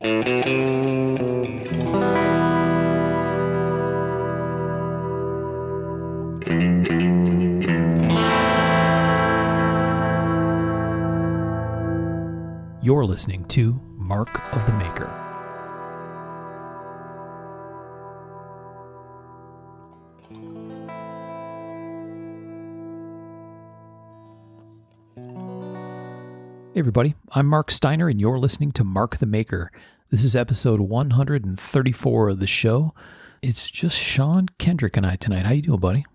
You're listening to Mark of the Maker. Hey everybody, I'm Mark Steiner and you're listening to Mark the Maker. This is episode 134 of the show. It's just Sean Kendrick and I tonight. How you doing, buddy?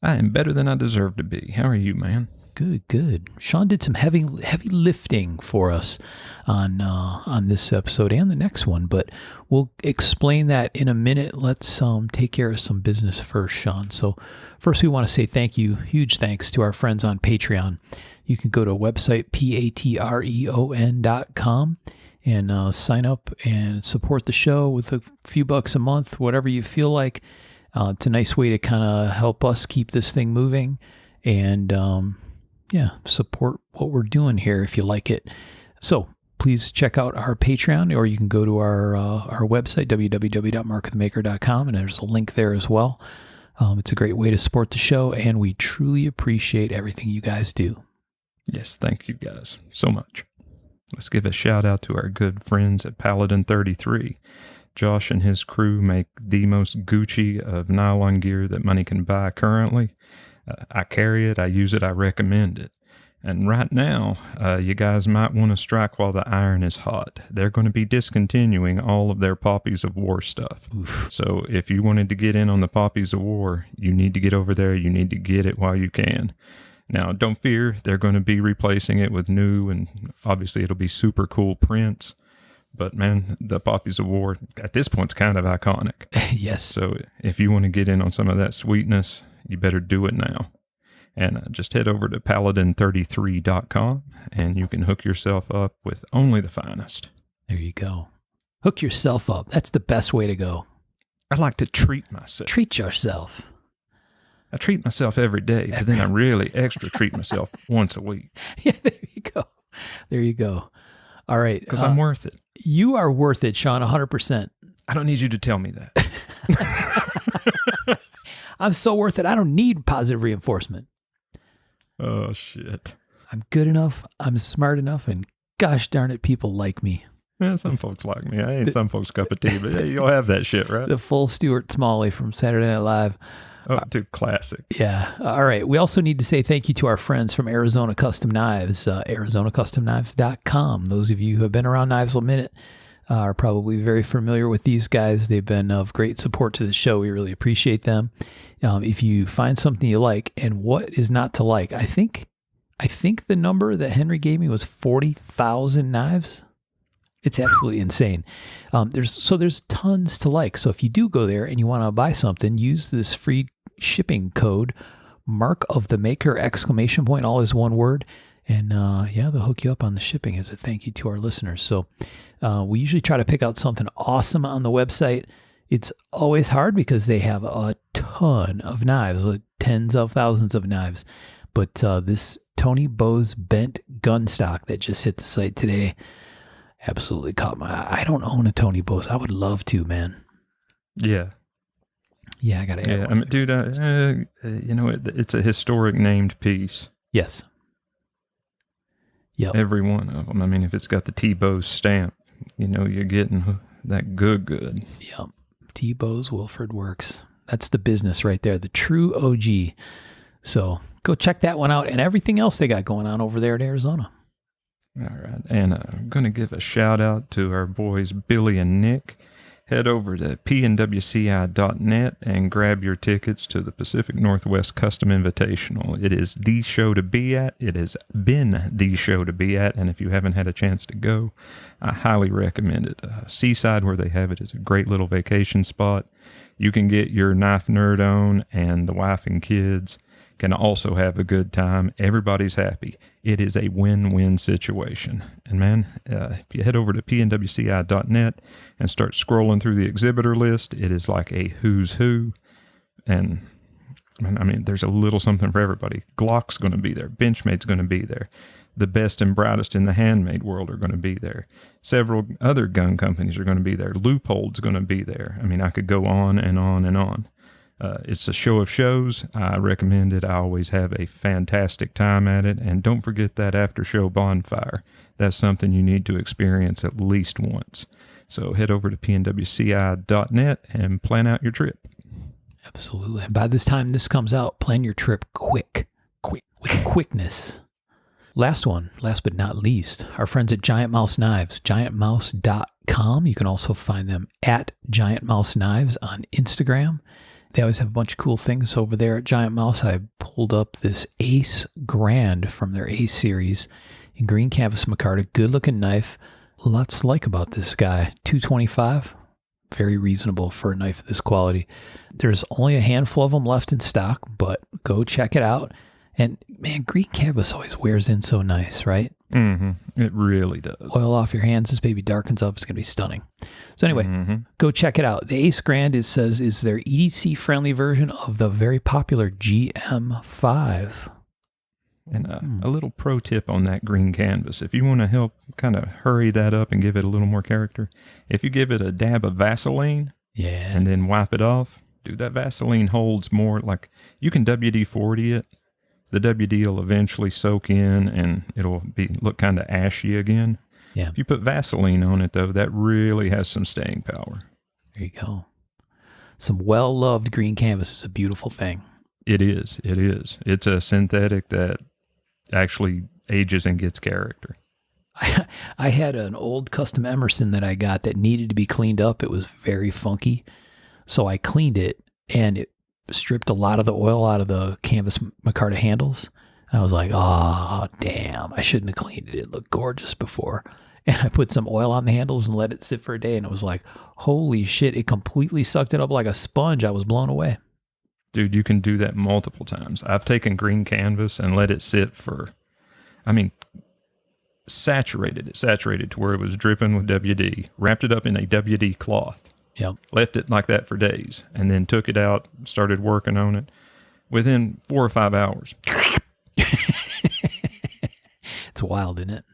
I am better than I deserve to be. How are you, man? Good. Sean did some heavy lifting for us on this episode and the next one, but we'll explain that in a minute. Let's take care of some business first, Sean. So first we want to say thank you, huge thanks to our friends on Patreon. You can go to a website, Patreon.com, and sign up and support the show with a few bucks a month, whatever you feel like. It's a nice way to kind of help us keep this thing moving and support what we're doing here if you like it. So please check out our Patreon, or you can go to our website, www.markofthemaker.com, and there's a link there as well. It's a great way to support the show, and we truly appreciate everything you guys do. Yes, thank you guys so much. Let's give a shout out to our good friends at Pt.1. Josh and his crew make the most Gucci of nylon gear that money can buy currently. I carry it, I use it, I recommend it. And right now, you guys might want to strike while the iron is hot. They're going to be discontinuing all of their Poppies of War stuff. Oof. So if you wanted to get in on the Poppies of War, you need to get over there. You need to get it while you can. Now, don't fear, they're going to be replacing it with new, and obviously it'll be super cool prints. But man, the Poppies of War at this point is kind of iconic. Yes. So if you want to get in on some of that sweetness, you better do it now. And just head over to paladin33.com and you can hook yourself up with only the finest. There you go. Hook yourself up. That's the best way to go. I like to treat myself. Treat yourself. I treat myself every day, but then I really extra treat myself once a week. Yeah, there you go. All right. Because I'm worth it. You are worth it, Sean, 100%. I don't need you to tell me that. I'm so worth it. I don't need positive reinforcement. Oh, shit. I'm good enough. I'm smart enough. And gosh darn it, people like me. Yeah, some folks like me. I ain't some folks' cup of tea, but hey, you'll have that shit, right? The full Stuart Smalley from Saturday Night Live. Oh, dude, classic. Yeah. All right. We also need to say thank you to our friends from Arizona Custom Knives, ArizonaCustomKnives.com. Those of you who have been around knives a minute are probably very familiar with these guys. They've been of great support to the show. We really appreciate them. If you find something you like, and what is not to like, I think the number that Henry gave me was 40,000 knives. It's absolutely insane. There's tons to like. So if you do go there and you want to buy something, use this free shipping code, Mark of the Maker, ! All is one word. And they'll hook you up on the shipping as a thank you to our listeners. So we usually try to pick out something awesome on the website. It's always hard because they have a ton of knives, like tens of thousands of knives. But this Tony Bose bent gun stock that just hit the site today absolutely caught my eye. I don't own a Tony Bose. I would love to, man. Yeah. Yeah, I got to. Yeah, I mean, dude, it's a historic named piece. Yes. Yep. Every one of them. I mean, if it's got the T-Bose stamp, you're getting that good. Yep. T-Bose Wilford Works. That's the business right there. The true OG. So go check that one out and everything else they got going on over there at Arizona. All right. And I'm going to give a shout out to our boys, Billy and Nick. Head over to pnwci.net and grab your tickets to the Pacific Northwest Custom Invitational. It is the show to be at. It has been the show to be at. And if you haven't had a chance to go, I highly recommend it. Seaside, where they have it, is a great little vacation spot. You can get your knife nerd on, and the wife and kids can also have a good time. Everybody's happy. It is a win-win situation. And man, if you head over to pnwci.net and start scrolling through the exhibitor list, it is like a who's who. And I mean, there's a little something for everybody. Glock's going to be there. Benchmade's going to be there. The best and brightest in the handmade world are going to be there. Several other gun companies are going to be there. Leupold's going to be there. I mean, I could go on and on and on. It's a show of shows. I recommend it. I always have a fantastic time at it. And don't forget that after show bonfire. That's something you need to experience at least once. So head over to pnwci.net and plan out your trip. Absolutely. And by this time this comes out, plan your trip quick. With quickness. Last but not least, our friends at Giant Mouse Knives, giantmouse.com. You can also find them at Giant Mouse Knives on Instagram. They always have a bunch of cool things over there at Giant Mouse. I pulled up this Ace Grand from their Ace series in green canvas micarta. Good looking knife. Lots to like about this guy. $225. Very reasonable for a knife of this quality. There's only a handful of them left in stock, but go check it out. And man, green canvas always wears in so nice, right? Mm-hmm. It really does. Oil off your hands, this baby darkens up. It's going to be stunning. So anyway, Go check it out. The Ace Grand, it says, is their EDC-friendly version of the very popular GM5. And a little pro tip on that green canvas. If you want to help kind of hurry that up and give it a little more character, if you give it a dab of Vaseline and then wipe it off, dude, that Vaseline holds more. Like, you can WD-40 it. The WD will eventually soak in and it'll look kind of ashy again. Yeah. If you put Vaseline on it, though, that really has some staying power. There you go. Some well-loved green canvas is a beautiful thing. It is. It is. It's a synthetic that actually ages and gets character. I had an old custom Emerson that I got that needed to be cleaned up. It was very funky. So I cleaned it and it stripped a lot of the oil out of the canvas micarta handles. And I was like, oh, damn, I shouldn't have cleaned it. It looked gorgeous before. And I put some oil on the handles and let it sit for a day. And it was like, holy shit, it completely sucked it up like a sponge. I was blown away. Dude, you can do that multiple times. I've taken green canvas and let it sit for, saturated to where it was dripping with WD, wrapped it up in a WD cloth. Yep. Left it like that for days, and then took it out, started working on it. Within 4 or 5 hours. It's wild, isn't it?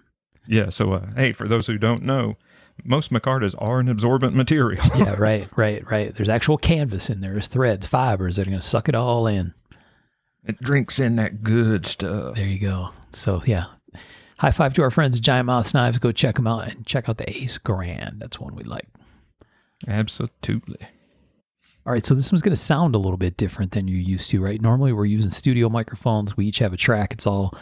Yeah, so, hey, for those who don't know, most micartas are an absorbent material. Yeah, right. There's actual canvas in there. There's threads, fibers that are going to suck it all in. It drinks in that good stuff. There you go. So, yeah. High five to our friends at Giant Mouse Knives. Go check them out and check out the Ace Grand. That's one we like. Absolutely. All right, so this one's going to sound a little bit different than you're used to, right? Normally we're using studio microphones. We each have a track. It's all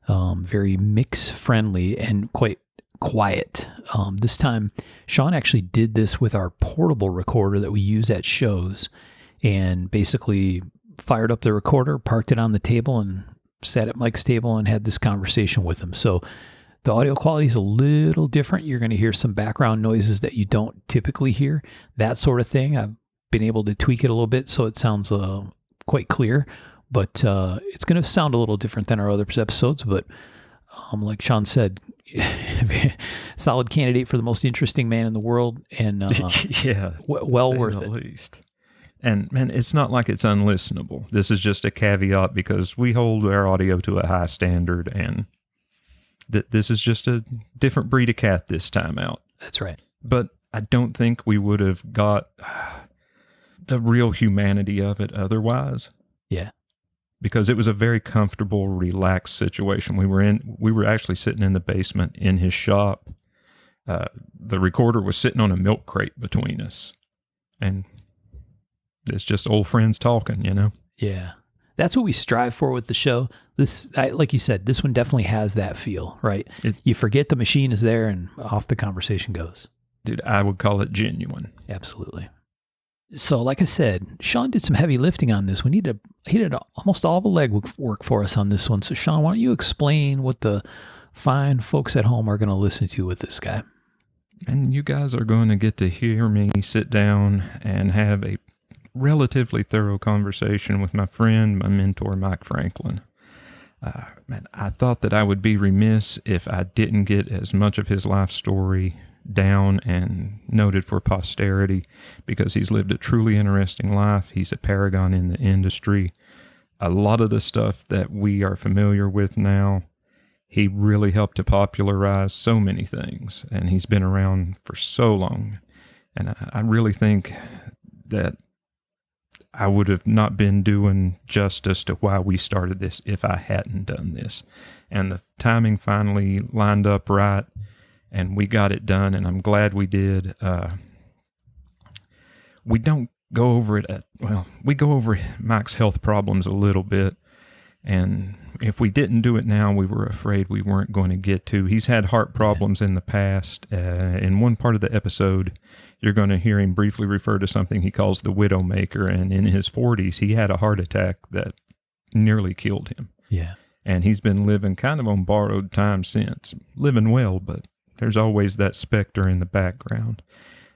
very mix-friendly and quite quiet. This time, Sean actually did this with our portable recorder that we use at shows and basically fired up the recorder, parked it on the table, and sat at Mike's table and had this conversation with him. So the audio quality is a little different. You're going to hear some background noises that you don't typically hear, that sort of thing. I've been able to tweak it a little bit so it sounds quite clear, but it's going to sound a little different than our other episodes. But like Sean said, solid candidate for the most interesting man in the world, and yeah, well worth it. Least. And man, it's not like it's unlistenable. This is just a caveat because we hold our audio to a high standard, and this is just a different breed of cat this time out. That's right. But I don't think we would have got the real humanity of it otherwise. Yeah. Because it was a very comfortable, relaxed situation. We were actually sitting in the basement in his shop. The recorder was sitting on a milk crate between us. And it's just old friends talking, you know? Yeah. That's what we strive for with the show. Like you said, this one definitely has that feel, right? You forget the machine is there and off the conversation goes. Dude, I would call it genuine. Absolutely. So like I said, Sean did some heavy lifting on this. He did almost all the leg work for us on this one. So Sean, why don't you explain what the fine folks at home are going to listen to with this guy? And you guys are going to get to hear me sit down and have a relatively thorough conversation with my friend, my mentor, Mike Franklin. Man, I thought that I would be remiss if I didn't get as much of his life story down and noted for posterity, because he's lived a truly interesting life. He's a paragon in the industry. A lot of the stuff that we are familiar with now, he really helped to popularize so many things, and he's been around for so long. And I really think that I would have not been doing justice to why we started this if I hadn't done this. And the timing finally lined up right, and we got it done, and I'm glad we did. We don't go over it we go over Mike's health problems a little bit, and if we didn't do it now, we were afraid we weren't going to get to. He's had heart problems in the past. In one part of the episode, you're going to hear him briefly refer to something he calls the Widowmaker, and in his 40s, he had a heart attack that nearly killed him. Yeah. And he's been living kind of on borrowed time since. Living well, but there's always that specter in the background.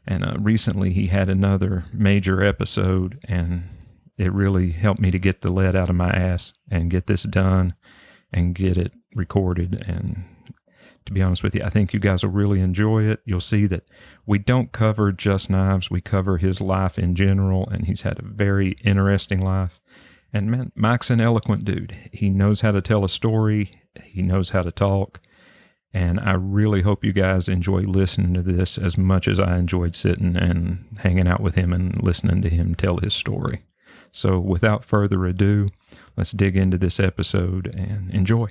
And recently he had another major episode, and it really helped me to get the lead out of my ass and get this done and get it recorded. And to be honest with you, I think you guys will really enjoy it. You'll see that we don't cover just knives. We cover his life in general, and he's had a very interesting life. And man, Mike's an eloquent dude. He knows how to tell a story. He knows how to talk. And I really hope you guys enjoy listening to this as much as I enjoyed sitting and hanging out with him and listening to him tell his story. So without further ado, let's dig into this episode and enjoy.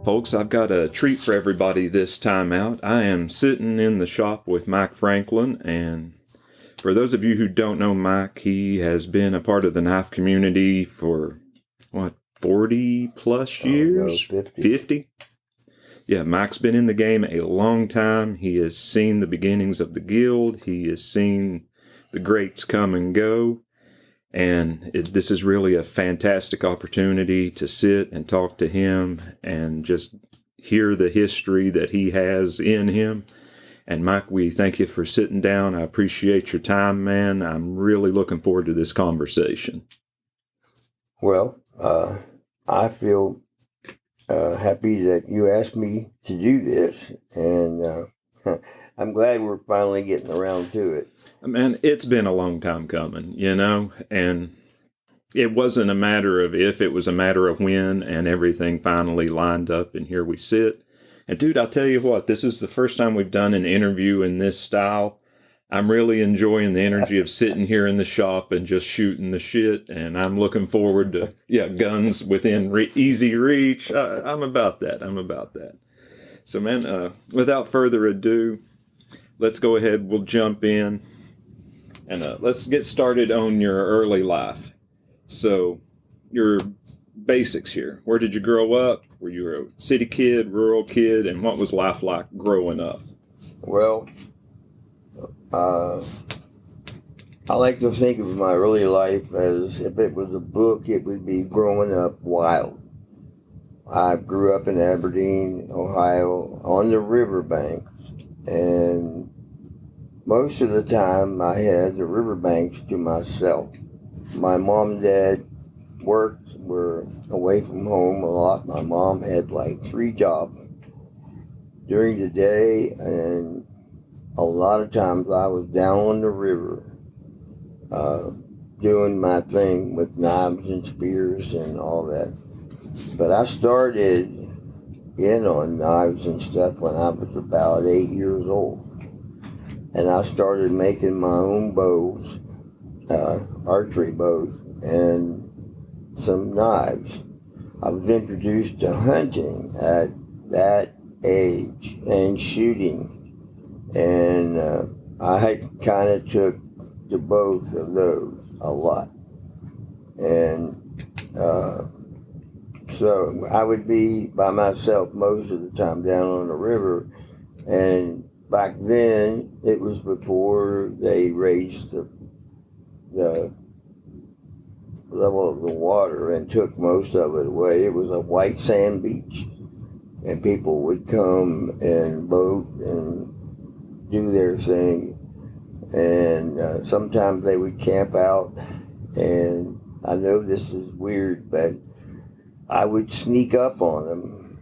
Folks, I've got a treat for everybody this time out. I am sitting in the shop with Mike Franklin, and for those of you who don't know Mike, he has been a part of the knife community for, 40 plus years? No, 50. 50? Yeah, Mike's been in the game a long time. He has seen the beginnings of the guild. He has seen the greats come and go. And this is really a fantastic opportunity to sit and talk to him and just hear the history that he has in him. And Mike, we thank you for sitting down. I appreciate your time, man. I'm really looking forward to this conversation. Well, I feel happy that you asked me to do this, and I'm glad we're finally getting around to it. Man, it's been a long time coming, and it wasn't a matter of if, it was a matter of when, and everything finally lined up, and here we sit. And dude, I'll tell you what, this is the first time we've done an interview in this style. I'm really enjoying the energy of sitting here in the shop and just shooting the shit. And I'm looking forward to, guns within easy reach. I'm about that. So man, without further ado, let's go ahead. We'll jump in and let's get started on your early life. So your basics here. Where did you grow up? Were you a city kid, rural kid, and what was life like growing up? Well, I like to think of my early life as if it was a book, it would be growing up wild. I grew up in Aberdeen, Ohio, on the riverbanks, and most of the time I had the riverbanks to myself. My mom and dad were away from home a lot. My mom had like 3 jobs during the day, and a lot of times I was down on the river doing my thing with knives and spears and all that. But I started in on knives and stuff when I was about 8 years old. And I started making my own bows, archery bows, and some knives. I was introduced to hunting at that age and shooting, and I kind of took to both of those a lot. And so I would be by myself most of the time down on the river, and back then it was before they raised the level of the water and took most of it away. It was a white sand beach, and people would come and boat and do their thing, and sometimes they would camp out. And I know this is weird, but I would sneak up on them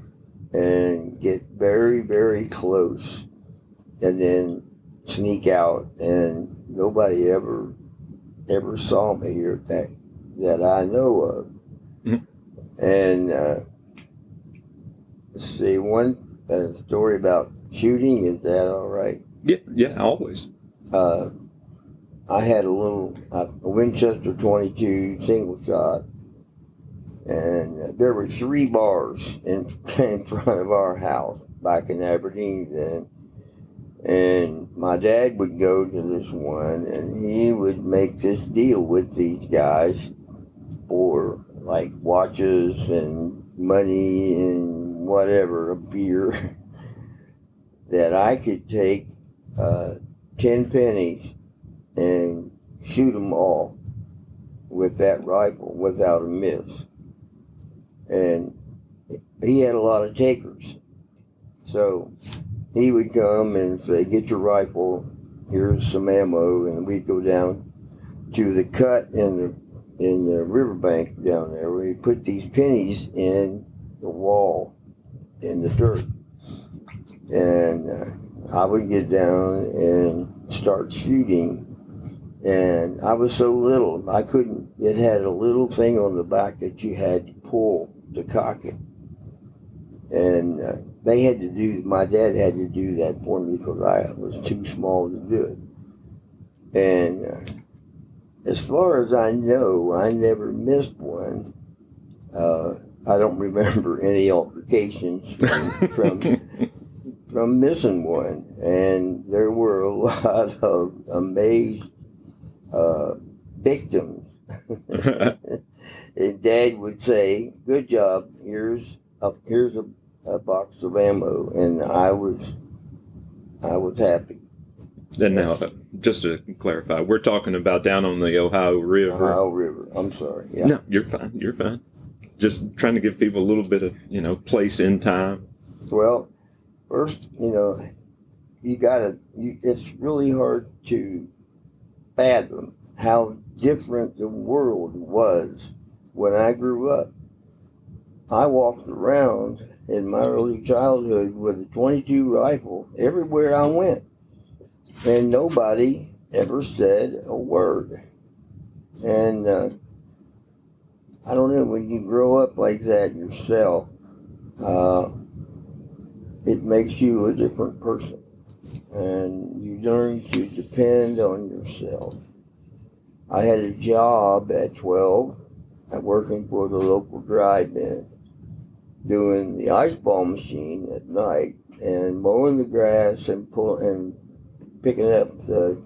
and get very, very close and then sneak out, and nobody ever ever saw me here that I know of. Mhm. And let's see, one story about shooting, is that all right? Yeah, always. I had a Winchester 22 single shot, and there were 3 bars in front of our house back in Aberdeen then. And my dad would go to this one, and he would make this deal with these guys for like watches and money and whatever, a beer, that I could take 10 pennies and shoot them all with that rifle without a miss. And he had a lot of takers. So he would come and say, "Get your rifle, here's some ammo," and we'd go down to the cut in the riverbank down there, where he put these pennies in the wall in the dirt. And I would get down and start shooting. And I was so little, I couldn't, it had a little thing on the back that you had to pull to cock it. And my dad had to do that for me because I was too small to do it. And as far as I know, I never missed one. I don't remember any altercations from missing one. And there were a lot of amazed victims. And Dad would say, "Good job. Here's a box of ammo," and I was happy. And now, just to clarify, we're talking about down on the Ohio River. Ohio River. I'm sorry. Yeah. No, you're fine. You're fine. Just trying to give people a little bit of, place in time. Well, first, it's really hard to fathom how different the world was when I grew up. I walked around in my early childhood with a 22 rifle everywhere I went, and nobody ever said a word. And I don't know, when you grow up like that yourself, it makes you a different person, and you learn to depend on yourself. I had a job at 12 working for the local drive-in, doing the ice ball machine at night and mowing the grass and picking up the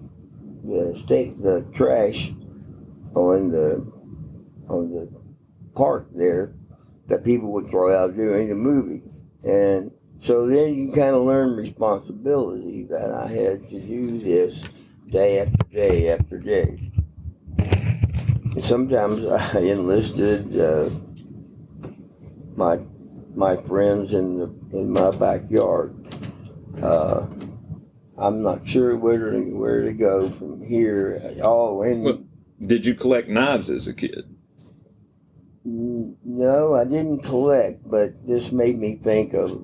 trash on the park there that people would throw out during the movie. And so then you kind of learn responsibility, that I had to do this day after day after day. And sometimes I enlisted my friends in my backyard. I'm not sure where to go from here. Well, did you collect knives as a kid? No, I didn't collect, but this made me think of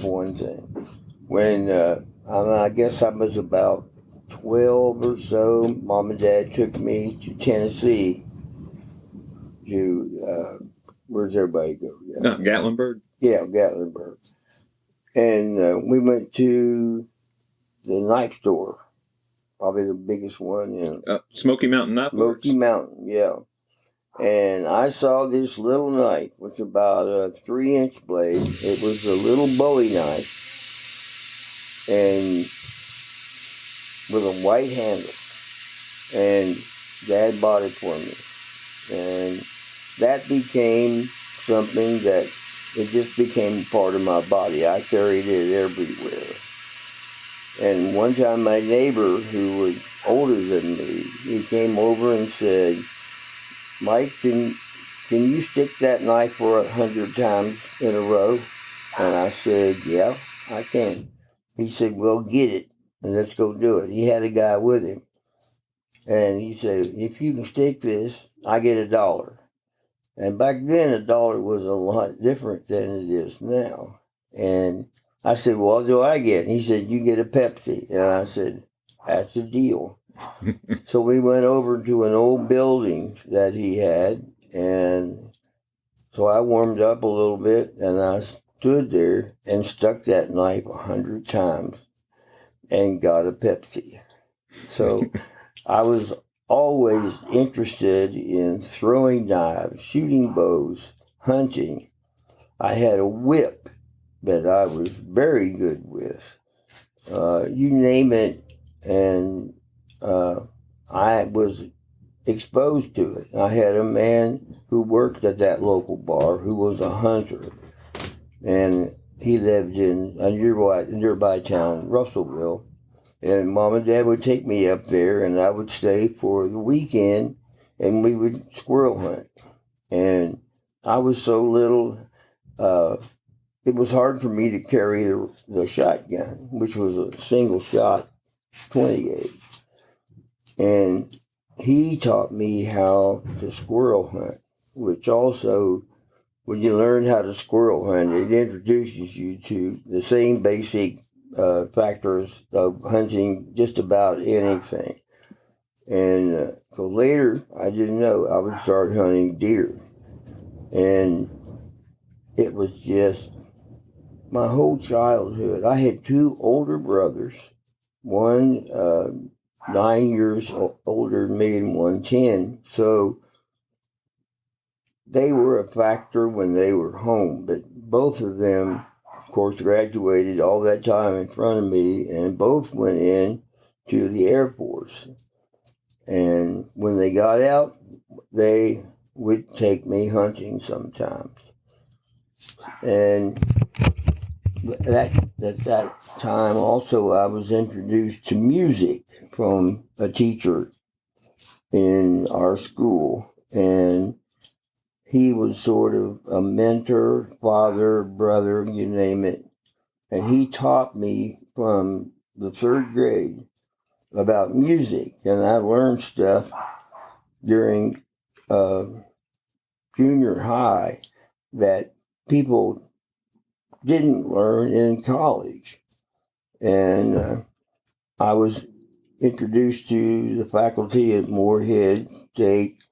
one thing. When I guess I was about 12 or so, Mom and Dad took me to Tennessee to, where's everybody go? Yeah. Gatlinburg? Yeah, Gatlinburg. And we went to the knife store, probably the biggest one in Smoky Mountain Knife Works? Smoky Mountain, yeah. And I saw this little knife, which was about a 3-inch blade. It was a little Bowie knife, and with a white handle. And Dad bought it for me. And that became something that it just became part of my body. I carried it everywhere. And one time my neighbor, who was older than me, he came over and said, "Mike, can you stick that knife for 100 times in a row?" And I said, "Yeah, I can." He said, "Well, get it and let's go do it." He had a guy with him. And he said, "If you can stick this, I get $1." And back then, $1 was a lot different than it is now. And I said, "Well, what do I get?" And he said, "You get a Pepsi." And I said, "That's a deal." So we went over to an old building that he had, and so I warmed up a little bit, and I stood there and stuck that knife 100 times and got a Pepsi. So I was always interested in throwing knives, shooting bows, hunting. I had a whip that I was very good with. You name it, and I was exposed to it. I had a man who worked at that local bar who was a hunter, and he lived in a nearby town, Russellville. And Mom and Dad would take me up there, and I would stay for the weekend, and we would squirrel hunt. And I was so little, it was hard for me to carry the shotgun, which was a single shot 20 gauge. And he taught me how to squirrel hunt, which also, when you learn how to squirrel hunt, it introduces you to the same basic factors of hunting just about anything. And so later, I didn't know I would start hunting deer. And it was just my whole childhood. I had two older brothers, one 9 years older than me and one 10. So they were a factor when they were home, but both of them, of course, graduated all that time in front of me, and both went in to the Air Force. And when they got out, they would take me hunting sometimes. And at that time also I was introduced to music from a teacher in our school, and he was sort of a mentor, father, brother, you name it. And he taught me from the third grade about music, and I learned stuff during junior high that people didn't learn in college. And I was introduced to the faculty at Moorhead State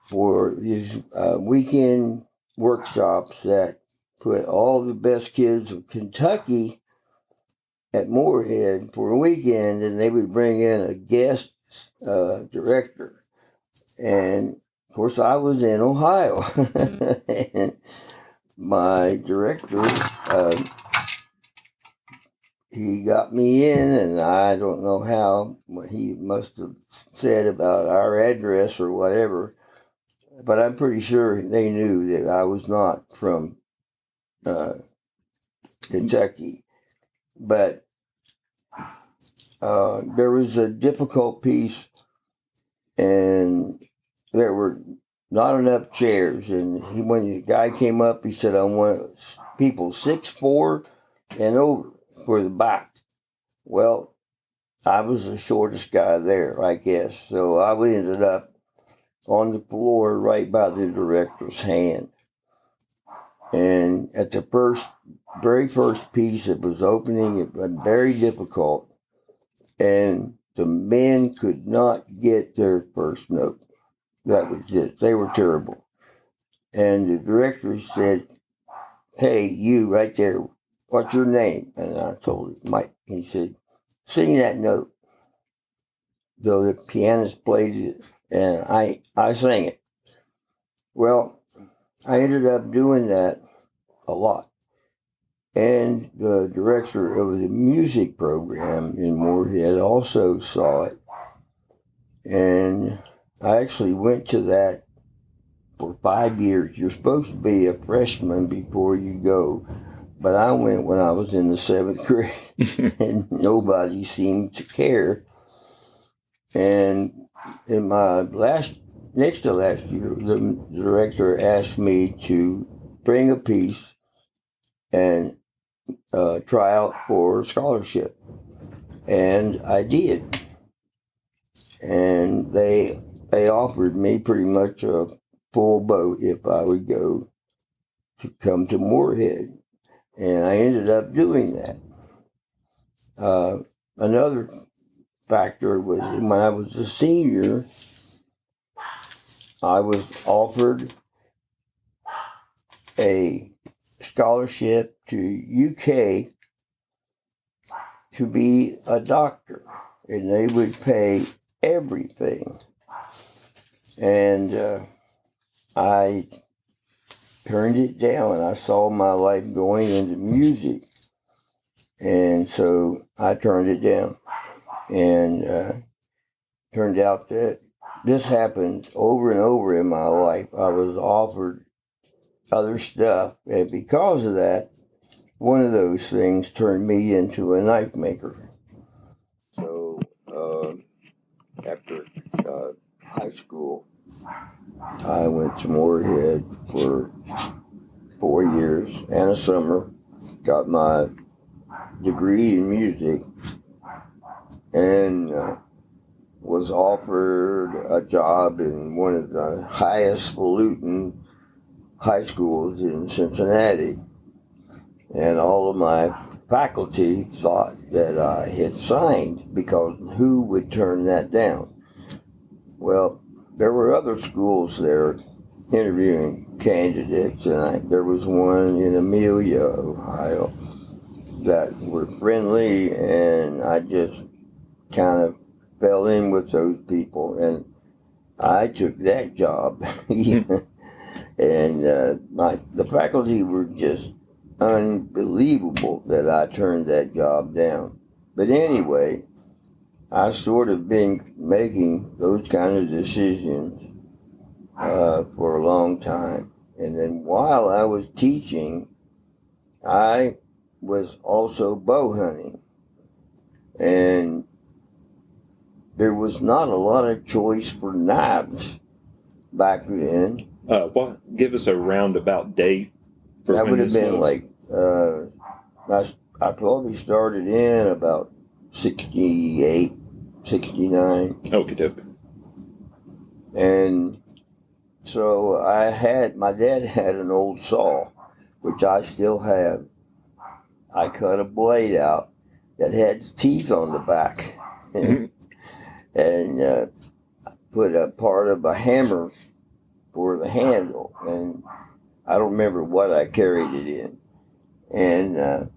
for these weekend workshops that put all the best kids of Kentucky at Moorhead for a weekend, and they would bring in a guest director. And of course, I was in Ohio, and my director, he got me in, and I don't know how, he must have said about our address or whatever, but I'm pretty sure they knew that I was not from Kentucky. But there was a difficult piece, and there were not enough chairs. And when the guy came up, he said, I want people 6'4" and over for the back. Well, I was the shortest guy there, I guess. So I ended up on the floor right by the director's hand. And at the very first piece, it was opening, it was very difficult. And the men could not get their first note. That was it. They were terrible. And the director said, hey, you right there, what's your name? And I told him, Mike. He said, sing that note. So the pianist played it, and I sang it. Well, I ended up doing that a lot. And the director of the music program in Moorhead also saw it. And I actually went to that for 5 years. You're supposed to be a freshman before you go. But I went when I was in the 7th grade, and nobody seemed to care. And in my next to last year, the director asked me to bring a piece and try out for a scholarship. And I did. And they offered me pretty much a full boat if I would go to come to Moorhead. And I ended up doing that. Another factor was when I was a senior, I was offered a scholarship to UK to be a doctor, and they would pay everything. And I turned it down. I saw my life going into music, and so I turned it down. And turned out that this happened over and over in my life. I was offered other stuff, and because of that, one of those things turned me into a knife maker. So after high school, I went to Moorhead for 4 years and a summer, got my degree in music, and was offered a job in one of the highest falutin high schools in Cincinnati. And all of my faculty thought that I had signed, because who would turn that down? Well, there were other schools there interviewing candidates, and there was one in Amelia, Ohio, that were friendly, and I just kind of fell in with those people, and I took that job. And the faculty were just unbelievable that I turned that job down. But anyway, I sort of been making those kind of decisions for a long time. And then while I was teaching, I was also bow hunting. And there was not a lot of choice for knives back then. What? Give us a roundabout date. That would have been like, I probably started in about 68, 69. Okie dokie. And so my dad had an old saw, which I still have. I cut a blade out that had teeth on the back and put a part of a hammer for the handle. And I don't remember what I carried it in. And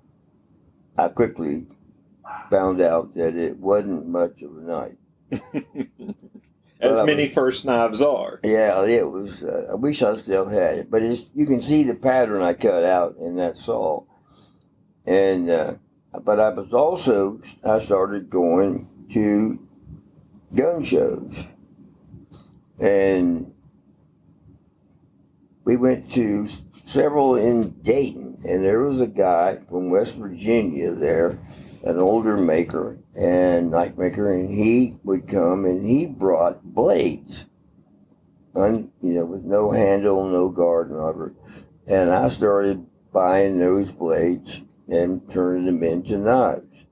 I quickly found out that it wasn't much of a knife. As many first knives are. Yeah, it was. I wish I still had it, but you can see the pattern I cut out in that saw. And but I started going to gun shows, and we went to several in Dayton, and there was a guy from West Virginia there, an older maker and knife maker, and he would come and he brought blades, with no handle, no guard, nothing. And I started buying those blades and turning them into knives.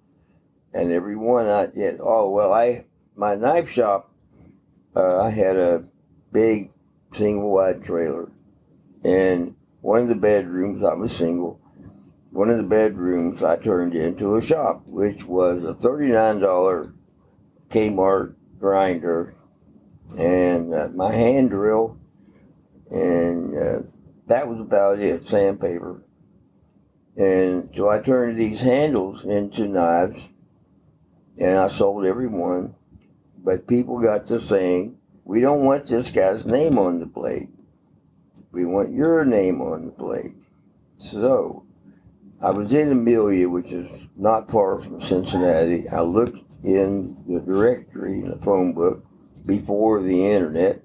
And every one I did. My knife shop, I had a big single wide trailer, and one of the bedrooms, I was single. One of the bedrooms I turned into a shop, which was a $39 Kmart grinder and my hand drill, and that was about it, sandpaper. And so I turned these handles into knives, and I sold every one. But people got to saying, we don't want this guy's name on the blade. We want your name on the blade. So I was in Amelia, which is not far from Cincinnati. I looked in the directory in the phone book before the internet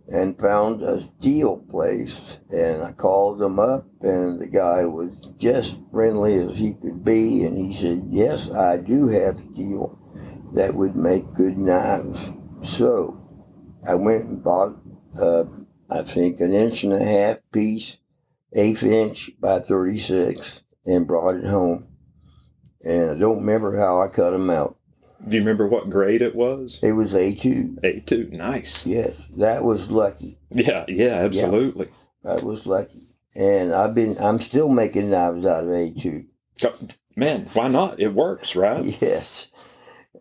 and found a steel place. And I called them up, and the guy was just friendly as he could be. And he said, yes, I do have steel that would make good knives. So I went and bought, I think, 1.5 inch piece, 1/8 inch by 36, and brought it home. And I don't remember how I cut them out. Do you remember what grade it was? It was A2. A2, nice. Yes, that was lucky. Yeah, absolutely. Yeah, that was lucky. And I'm still making knives out of A2. Man, why not? It works, right? Yes.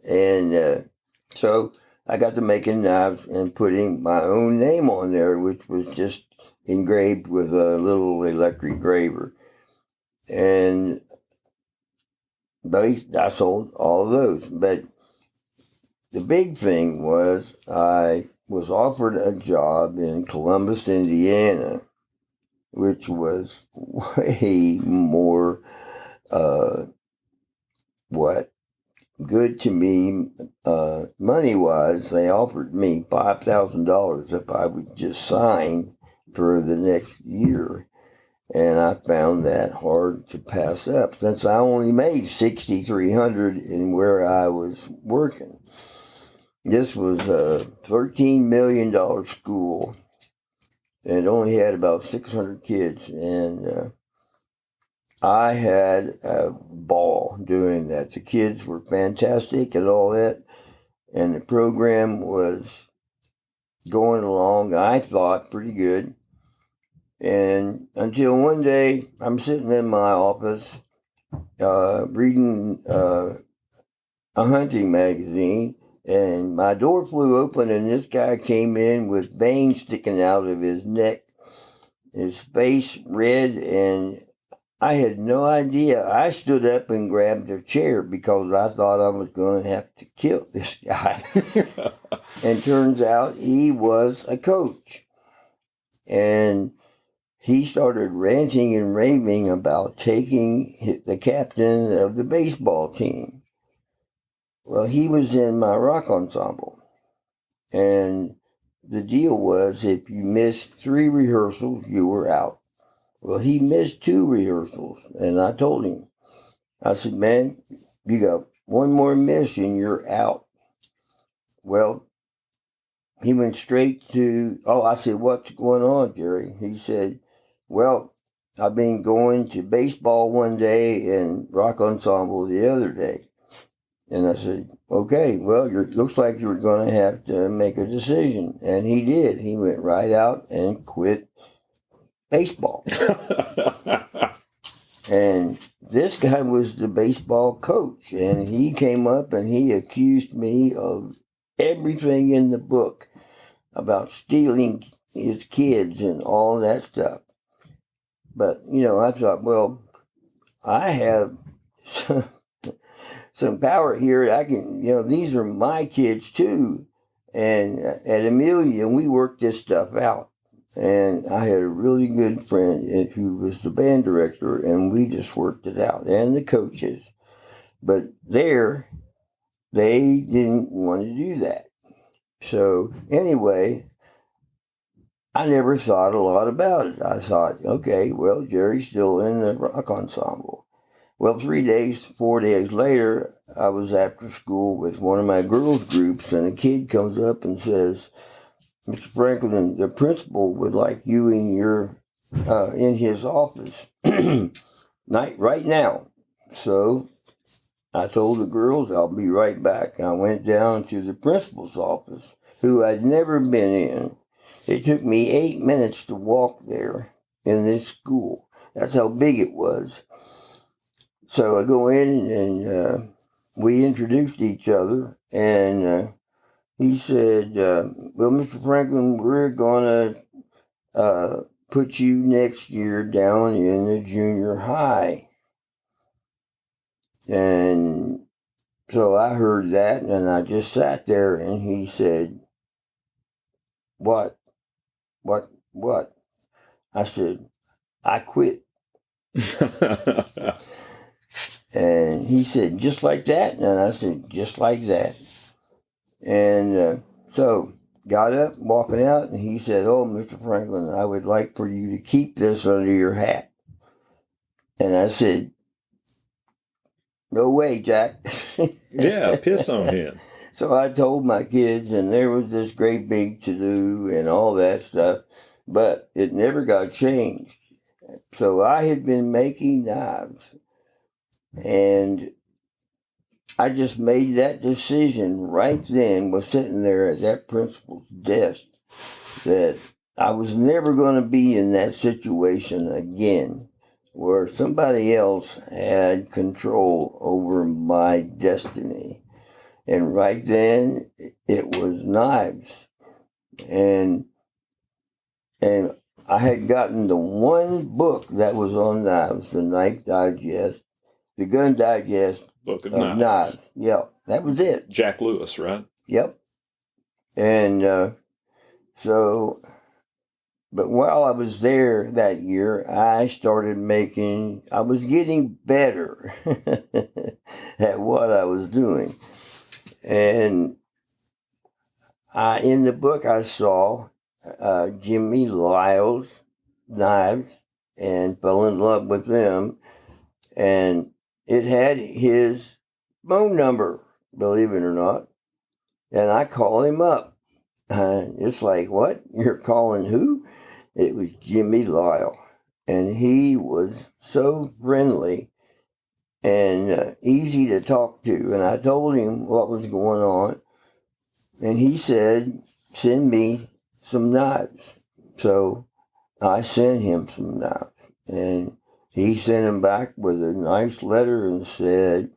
And so I got to making knives and putting my own name on there, which was just engraved with a little electric graver. And I sold all of those. But the big thing was I was offered a job in Columbus, Indiana, which was way more good to me money wise. They offered me $5,000 if I would just sign for the next year. And I found that hard to pass up since I only made $6,300 in where I was working. This was a $13 million school and it only had about 600 kids. And I had a ball doing that. The kids were fantastic and all that. And the program was going along, I thought, pretty good. And until one day, I'm sitting in my office reading a hunting magazine, and my door flew open, and this guy came in with veins sticking out of his neck, his face red, and I had no idea. I stood up and grabbed a chair because I thought I was going to have to kill this guy. And turns out he was a coach. And he started ranting and raving about taking the captain of the baseball team. Well, he was in my rock ensemble. And the deal was if you missed 3 rehearsals, you were out. Well, he missed 2 rehearsals. And I told him, I said, man, you got one more miss and you're out. Well, he went straight to, I said, what's going on, Jerry? He said, well, I've been going to baseball one day and rock ensemble the other day. And I said, okay, well, looks like you're going to have to make a decision. And he did. He went right out and quit baseball. And this guy was the baseball coach. And he came up and he accused me of everything in the book about stealing his kids and all that stuff. But, I thought, well, I have some power here. I can, these are my kids too. And at Amelia, we worked this stuff out. And I had a really good friend who was the band director, and we just worked it out, and the coaches. But they didn't want to do that. So anyway, I never thought a lot about it. I thought, okay, well, Jerry's still in the rock ensemble. Well, 4 days later, I was after school with one of my girls' groups, and a kid comes up and says, Mr. Franklin, the principal would like you in his office right now. So I told the girls I'll be right back. I went down to the principal's office, who I'd never been in. It took me 8 minutes to walk there in this school. That's how big it was. So I go in and we introduced each other, and he said, well, Mr. Franklin, we're going to put you next year down in the junior high. And so I heard that, and I just sat there, and he said, What? I said, I quit. And he said, just like that? And I said, just like that. And so got up, walking out, and he said, oh, Mr. Franklin, I would like for you to keep this under your hat. And I said, no way, Jack. Yeah, piss on him. So I told my kids, and there was this great big to-do and all that stuff, but it never got changed. So I had been making knives, and I just made that decision right then, was sitting there at that principal's desk, that I was never going to be in that situation again, where somebody else had control over my destiny. And right then, it was knives. And I had gotten the one book that was on knives, the Knife Digest, the Gun Digest Book of of Knives. knives. Yeah, that was it. Jack Lewis, right? Yep. And so, but while I was there that year, I was getting better at what I was doing. And in the book, I saw Jimmy Lyle's knives and fell in love with them. And it had his phone number, believe it or not. And I call him up. It's like, what? You're calling who? It was Jimmy Lyle. And he was so friendly and easy to talk to. And I told him what was going on. And he said, send me some knives. So I sent him some knives. And he sent them back with a nice letter and said,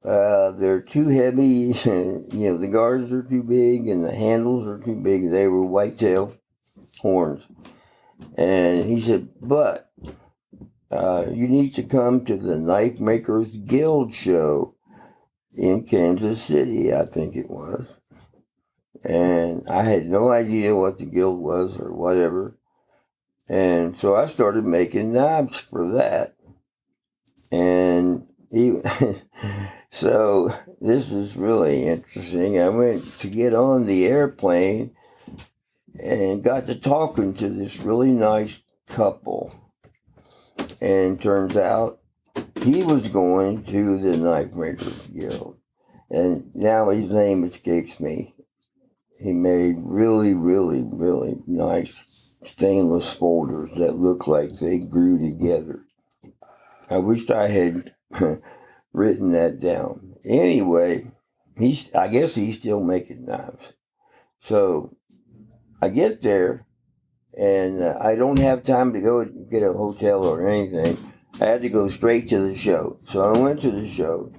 they're too heavy. The guards are too big and the handles are too big. They were whitetail horns. And he said, but you need to come to the Knife Makers Guild show in Kansas City, I think it was. And I had no idea what the guild was or whatever. And so I started making knives for that. And so this is really interesting. I went to get on the airplane and got to talking to this really nice couple. And turns out he was going to the Knife Makers Guild. And now his name escapes me. He made really, really, really nice stainless folders that look like they grew together. I wished I had written that down. Anyway, I guess he's still making knives. So I get there, and I don't have time to go get a hotel or anything. I had to go straight to the show. So I went to the show,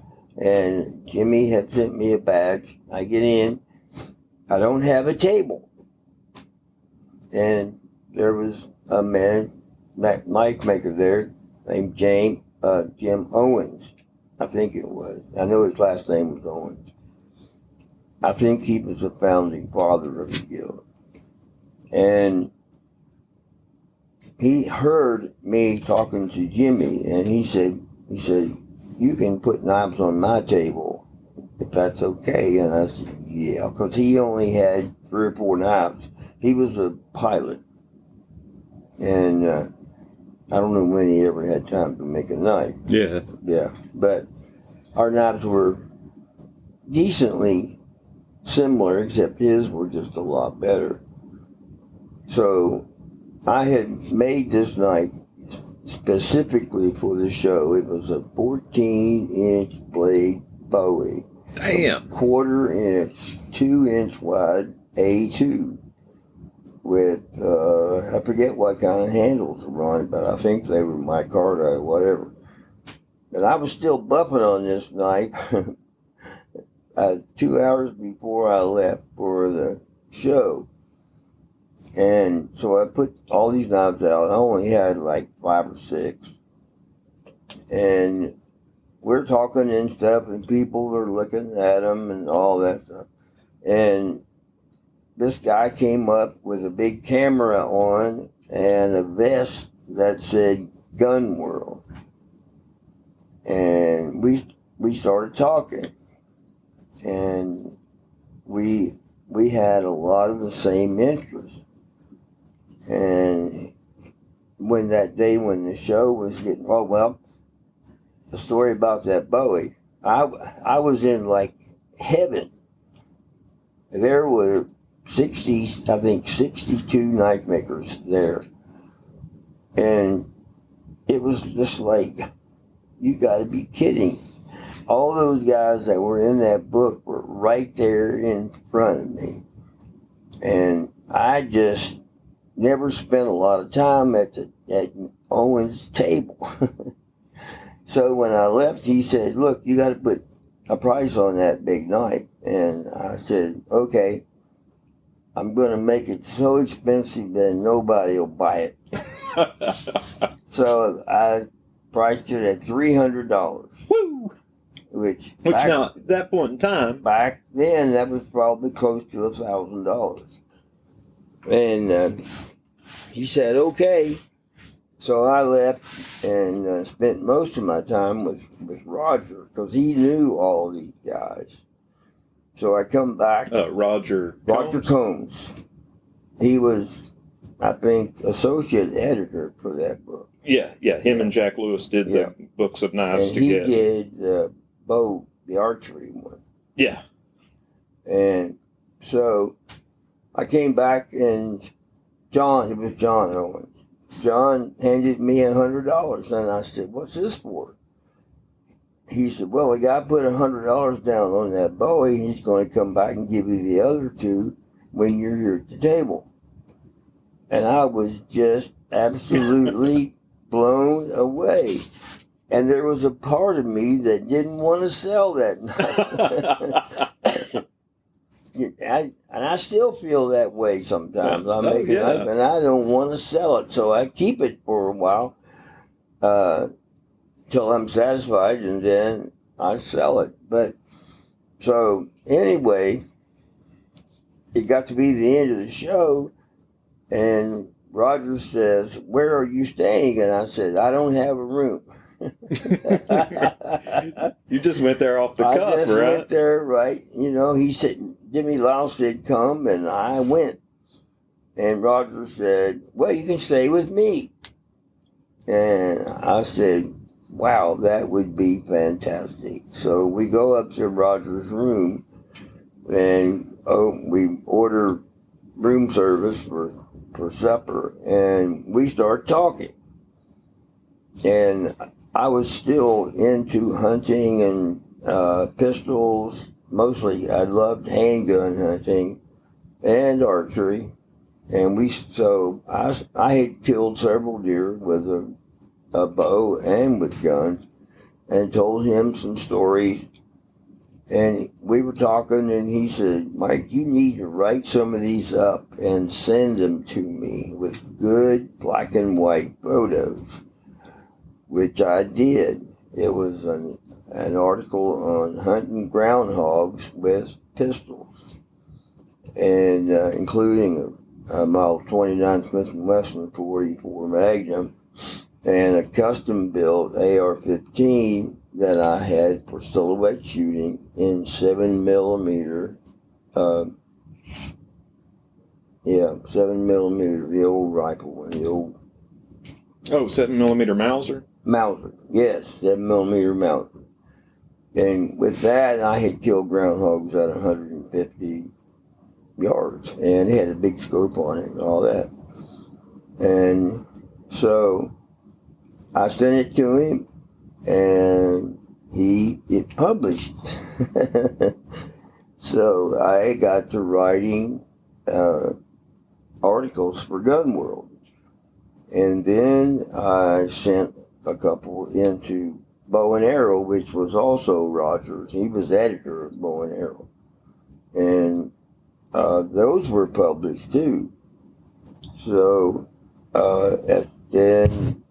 and Jimmy had sent me a badge. I get in. I don't have a table. And there was a man, knife maker there, named Jim Owens, I think it was. I know his last name was Owens. I think he was the founding father of the guild. And he heard me talking to Jimmy, and he said, you can put knives on my table if that's okay. And I said, yeah, because he only had 3 or 4 knives. He was a pilot. And I don't know when he ever had time to make a knife. Yeah. Yeah. But our knives were decently similar, except his were just a lot better. So I had made this knife specifically for the show. It was a 14-inch blade Bowie. Damn. 1/4 inch, 2-inch wide A2 with, I forget what kind of handles were on it, but I think they were micarta or whatever. And I was still buffing on this knife 2 hours before I left for the show. And so I put all these knives out. I only had like 5 or 6. And we're talking and stuff, and people are looking at them and all that stuff. And this guy came up with a big camera on and a vest that said Gun World. And we started talking. And we had a lot of the same interests. And when the show was getting, the story about that Bowie, I was in like heaven. There were 62 knife makers there. And it was just like, you gotta be kidding. All those guys that were in that book were right there in front of me. And I just never spent a lot of time at Owen's table. So when I left, he said, look, you got to put a price on that big night. And I said, okay, I'm going to make it so expensive that nobody will buy it. So I priced it at $300. Woo! Which Now, at that point in time, back then, that was probably close to $1,000. And he said, okay. So I left and spent most of my time with Roger because he knew all these guys. So I come back. Roger Combs. He was, I think, associate editor for that book. Yeah. Him and Jack Lewis did the books of knives and together. He did the archery one. Yeah. And so I came back and it was John Owens. John handed me $100 and I said, what's this for? He said, well, the guy put $100 down on that Bowie and he's going to come back and give you the other two when you're here at the table. And I was just absolutely blown away. And there was a part of me that didn't want to sell that night. And I still feel that way sometimes. I make a knife and I don't want to sell it. So I keep it for a while till I'm satisfied and then I sell it. But so anyway, it got to be the end of the show and Roger says, where are you staying? And I said, I don't have a room. You just went there off the cuff, right? I just went there, right? You know, he said, Jimmy Lau said, come, and I went. And Roger said, well, you can stay with me. And I said, wow, that would be fantastic. So we go up to Roger's room, and we order room service for supper, and we start talking. And I was still into hunting and pistols. Mostly, I loved handgun hunting and archery. And I had killed several deer with a bow and with guns, and told him some stories. And we were talking, and he said, Mike, you need to write some of these up and send them to me with good black and white photos. Which I did. It was an article on hunting groundhogs with pistols, and including a Model 29 Smith & Wesson 44 Magnum and a custom-built AR-15 that I had for silhouette shooting in 7mm. 7mm, the old rifle one, the old. 7mm Mauser? Mauser, yes, 7mm Mauser. And with that, I had killed groundhogs at 150 yards, and it had a big scope on it and all that. And so I sent it to him, and it published. So I got to writing articles for Gun World. And then I sent a couple into Bow and Arrow, which was also Rogers. He was editor of Bow and Arrow. And those were published too. So, and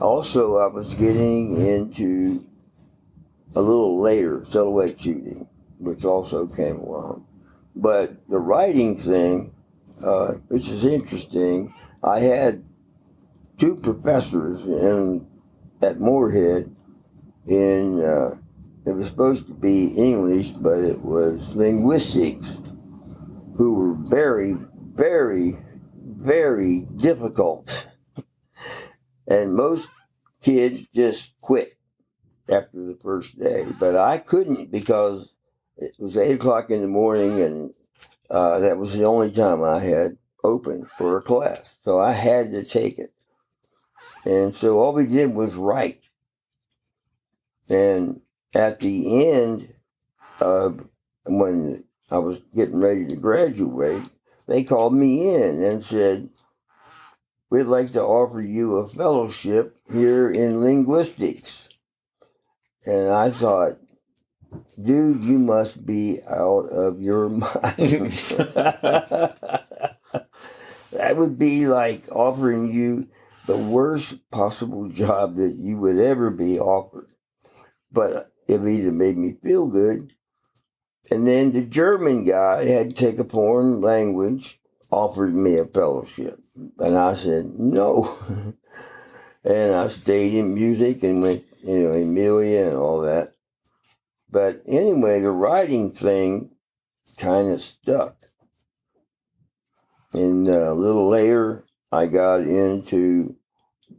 also I was getting into a little later silhouette shooting, which also came along. But the writing thing, which is interesting, I had two professors at Moorhead in, it was supposed to be English, but it was linguistics, who were very, very, very difficult. And most kids just quit after the first day, but I couldn't because it was 8 o'clock in the morning and that was the only time I had open for a class. So I had to take it. And so all we did was write. And at the end, when I was getting ready to graduate, they called me in and said, we'd like to offer you a fellowship here in linguistics. And I thought, dude, you must be out of your mind. That would be like offering you the worst possible job that you would ever be offered. But it either made me feel good. And then the German guy had to take a foreign language, offered me a fellowship. And I said, no. And I stayed in music and went, Emilia and all that. But anyway, the writing thing kind of stuck. And a little later, I got into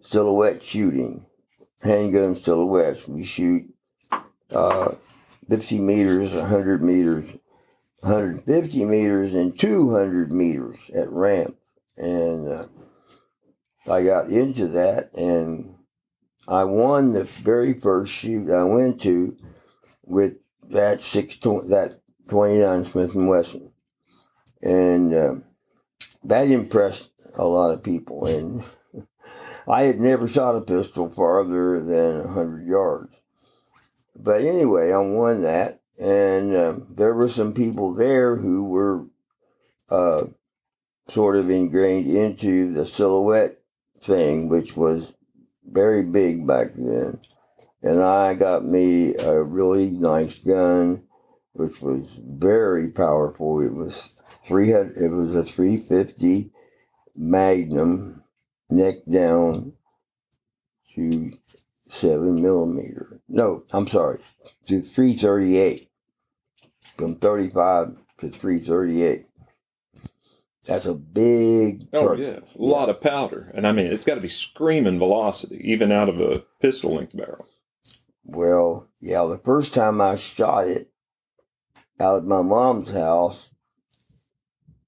silhouette shooting, handgun silhouettes. We shoot 50 meters, 100 meters, 150 meters, and 200 meters at ramps. And I got into that, and I won the very first shoot I went to with that 29 Smith & Wesson. And that impressed a lot of people. And I had never shot a pistol farther than 100 yards. But anyway, I won that. And there were some people there who were sort of ingrained into the silhouette thing, which was very big back then. And I got me a really nice gun, which was very powerful. It was 300. It was a 350 Magnum, neck down to 7mm. No, I'm sorry, to 338. From 35 to 338. That's a big target. A lot of powder. And I mean, it's got to be screaming velocity, even out of a pistol length barrel. Well, yeah, the first time I shot it out of my mom's house,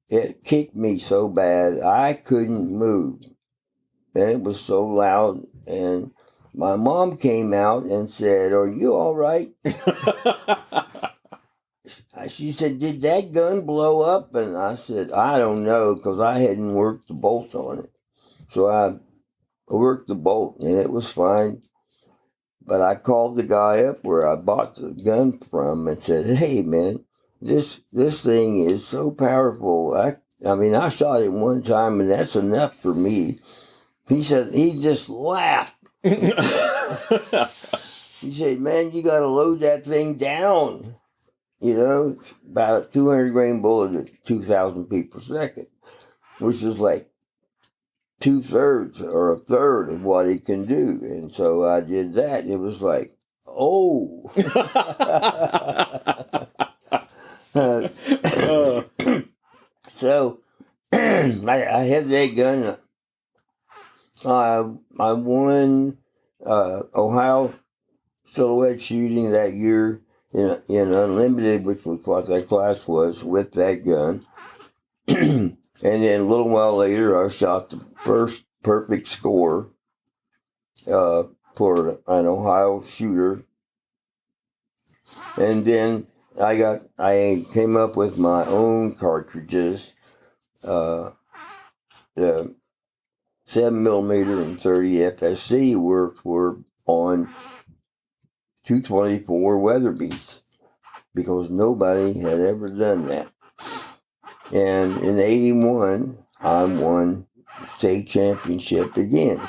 it kicked me so bad I couldn't move. And it was so loud. And my mom came out and said, "Are you all right?" She said, "Did that gun blow up?" And I said, "I don't know," because I hadn't worked the bolt on it. So I worked the bolt, and it was fine. But I called the guy up where I bought the gun from and said, "Hey, man, this thing is so powerful. I mean, I shot it one time, and that's enough for me." He said, he just laughed. He said, "Man, you got to load that thing down. About a 200 grain bullet at 2,000 feet per second, which is like 2/3 or a third of what it can do." And so I did that. It was like, oh. So I had that gun. I won Ohio silhouette shooting that year in Unlimited, which was what that class was, with that gun. And then a little while later, I shot the first perfect score for an Ohio shooter. And then I came up with my own cartridges, the 7mm and 30 FSC were on 224 Weatherbeats, because nobody had ever done that. And in 81, I won state championship again.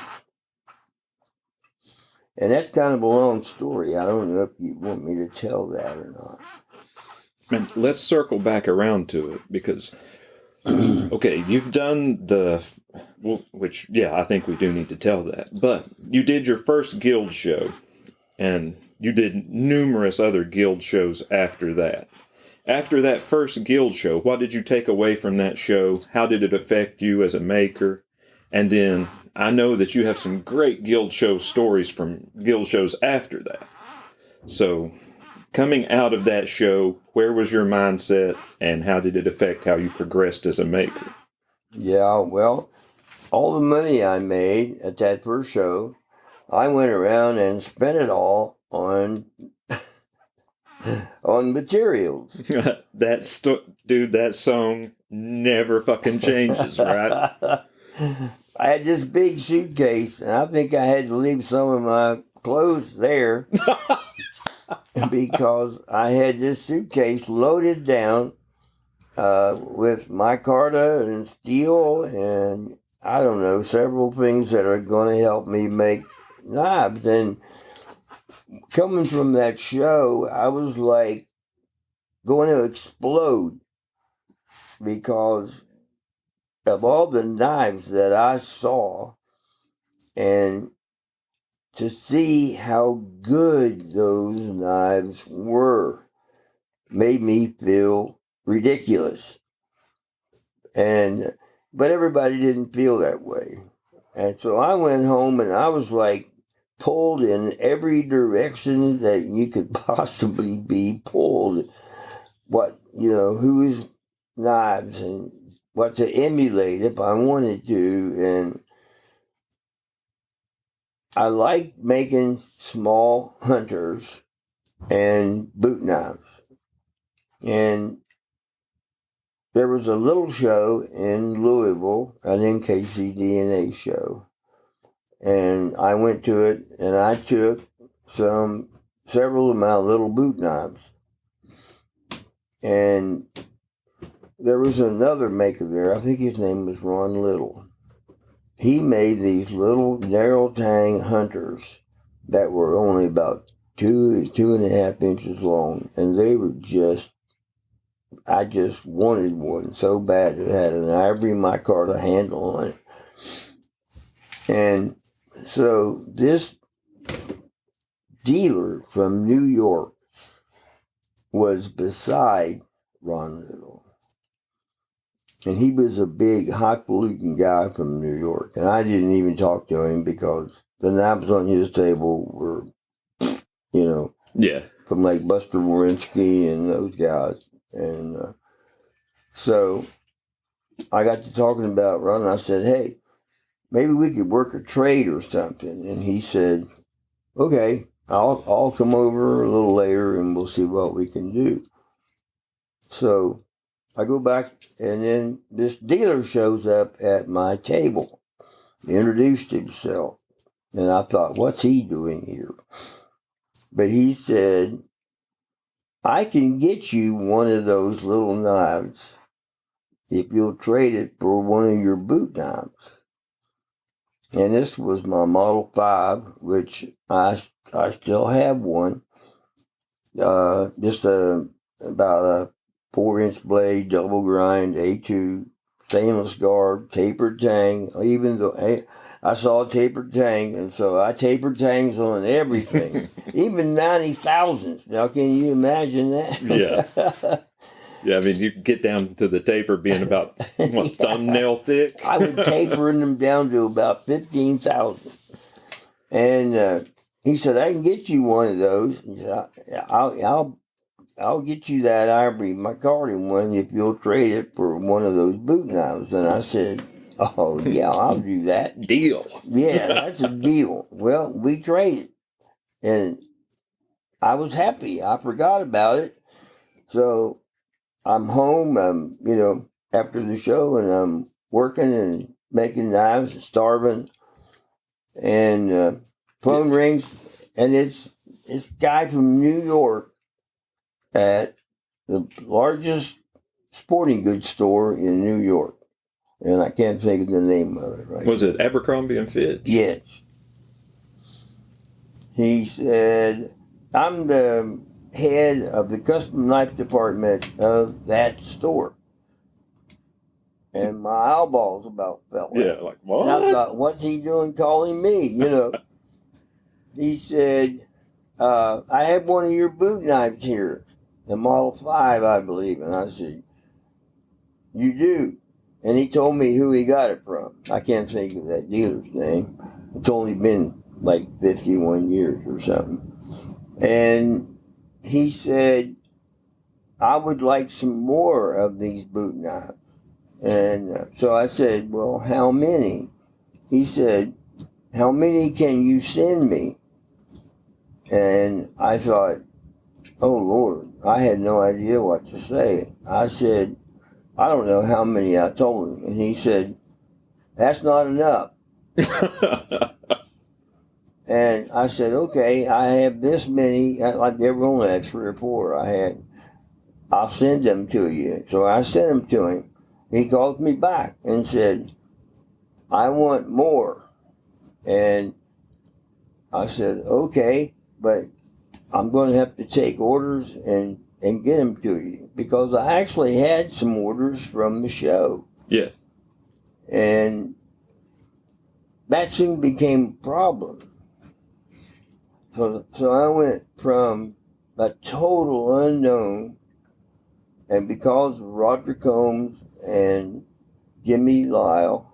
And that's kind of a long story. I don't know if you want me to tell that or not. And let's circle back around to it, because, okay, you've done which, yeah, I think we do need to tell that. But you did your first guild show, and you did numerous other guild shows after that. After that first guild show, what did you take away from that show? How did it affect you as a maker? And then I know that you have some great guild show stories from guild shows after that. So coming out of that show, where was your mindset, and how did it affect how you progressed as a maker? Yeah, well, all the money I made at that first show, I went around and spent it all on materials. Dude, that song never fucking changes, right? I had this big suitcase, and I think I had to leave some of my clothes there. because I had this suitcase loaded down with micarta and steel and I don't know, several things that are going to help me make knives. And coming from that show, I was like going to explode because of all the knives that I saw and to see how good those knives were made me feel ridiculous. But everybody didn't feel that way. And so I went home and I was like pulled in every direction that you could possibly be pulled. Whose knives and what to emulate if I wanted to. And I liked making small hunters and boot knives. And there was a little show in Louisville, an NKCDNA show. And I went to it and I took several of my little boot knives. And there was another maker there. I think his name was Ron Little. He made these little narrow tang hunters that were only about 2.5 inches long. And they were I just wanted one so bad. It had an ivory micarta handle on it. And so this dealer from New York was beside Ron Little. And he was a big, highfalutin guy from New York. And I didn't even talk to him because the knives on his table were, Yeah. from like Buster Warinsky and those guys. And so I got to talking about Ron, and I said, hey, maybe we could work a trade or something. And he said, okay, I'll come over a little later and we'll see what we can do. So I go back, and then this dealer shows up at my table. He introduced himself, and I thought, what's he doing here? But he said, I can get you one of those little knives if you'll trade it for one of your boot knives. And this was my Model 5, which I still have one. Just about a 4-inch blade, double grind, A2, stainless guard, tapered tang. Even though I saw a tapered tang, and so I tapered tangs on everything, even 90,000s. Now, can you imagine that? Yeah. Yeah, I mean, you get down to the taper being about, thumbnail thick? I would taper them down to about 15,000. And he said, I can get you one of those. He said, I'll get you that ivory micarta one if you'll trade it for one of those boot knives. And I said, oh, yeah, I'll do that. Deal. Yeah, that's a deal. Well, we traded. And I was happy. I forgot about it. So I'm home, after the show, and I'm working and making knives and starving. And phone rings, and it's this guy from New York at the largest sporting goods store in New York. And I can't think of the name of it right Was now. it Abercrombie and Fitch? Yes. He said, I'm the head of the custom knife department of that store. And my eyeballs about fell out. Yeah, like, what? And I thought, what's he doing calling me? He said, I have one of your boot knives here, the Model 5, I believe. And I said, you do? And he told me who he got it from. I can't think of that dealer's name. It's only been like 51 years or something. And he said, I would like some more of these boot knives. And so I said, well, how many? He said, how many can you send me? And I thought, oh, Lord, I had no idea what to say. I said, I don't know how many I told him. And he said, that's not enough. And I said, okay, I have this many, like everyone had 3 or 4. I'll send them to you. So I sent them to him. He called me back and said, I want more. And I said, okay, but I'm going to have to take orders and get them to you, because I actually had some orders from the show. Yeah. And that soon became a problem. So I went from a total unknown, and because of Roger Combs and Jimmy Lyle,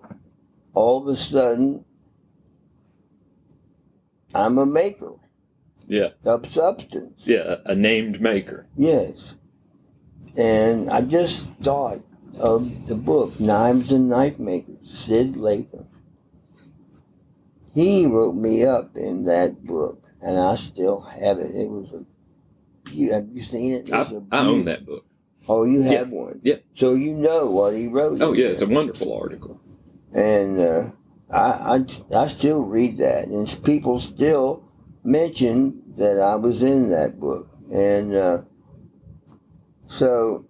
all of a sudden, I'm a maker Yeah. of substance. Yeah. A named maker. Yes. And I just thought of the book, Knives and Knife Makers, Sid Latham. He wrote me up in that book, and I still have it. It was have you seen it? I own that book. Oh, you have one? Yeah. So you know what he wrote. Oh, yeah. It's a wonderful article. And I still read that, and people still mention that I was in that book. And so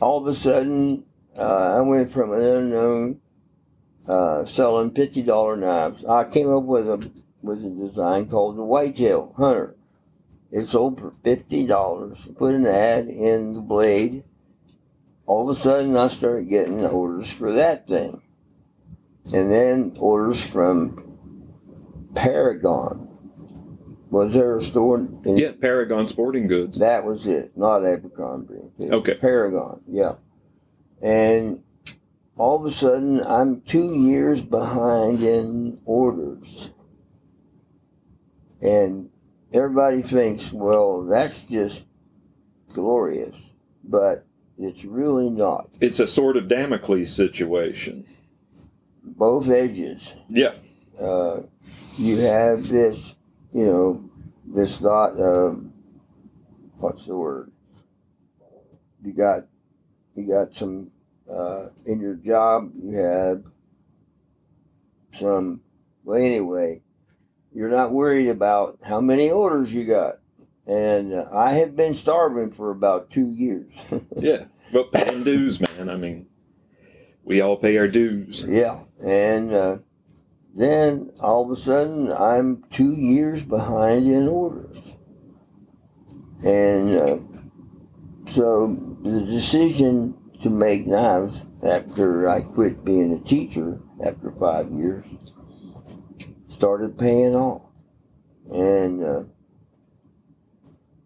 all of a sudden, I went from an unknown selling $50 knives. I came up with a design called the Whitetail Hunter. It sold for $50. Put an ad in the Blade. All of a sudden, I started getting orders for that thing, and then orders from Paragon. Was there a store? Yeah, Paragon Sporting Goods. That was it, not Abercrombie. Okay. Paragon, yeah. And all of a sudden, I'm 2 years behind in orders. And everybody thinks, well, that's just glorious. But it's really not. It's a sort of Damocles situation. Both edges. Yeah. You have this, this thought of, what's the word? You got some, in your job, you have some, well, anyway, you're not worried about how many orders you got. And I have been starving for about 2 years. Yeah. But paying dues, man. I mean, we all pay our dues. Yeah. And then all of a sudden, I'm 2 years behind in orders. And so the decision to make knives after I quit being a teacher after 5 years started paying off. And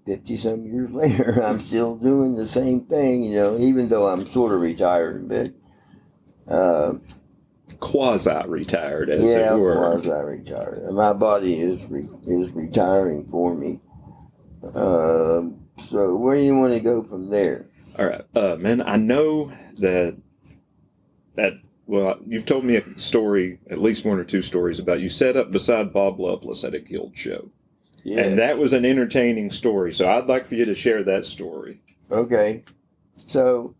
50-some years later, I'm still doing the same thing, even though I'm sort of retired, but quasi-retired, as it were. Quasi-retired. My body is retiring for me. So where do you want to go from there? All right, man. I know that well, you've told me a story, at least 1 or 2 stories about you set up beside Bob Lovelace at a guild show. Yes. And that was an entertaining story. So I'd like for you to share that story. Okay. So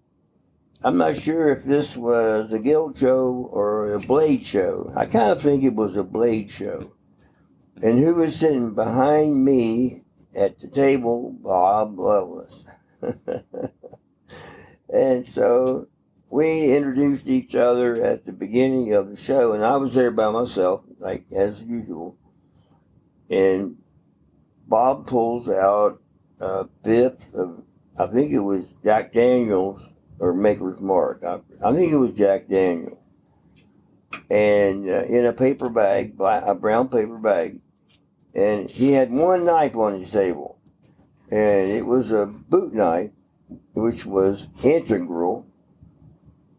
I'm not sure if this was a guild show or a blade show. I kind of think it was a blade show. And who was sitting behind me at the table? Bob Lovelace. And so we introduced each other at the beginning of the show, and I was there by myself, like as usual. And Bob pulls out a fifth of, I think it was Jack Daniels or Maker's Mark. I think it was Jack Daniels. And in a paper bag, a brown paper bag. And he had one knife on his table. And it was a boot knife, which was integral.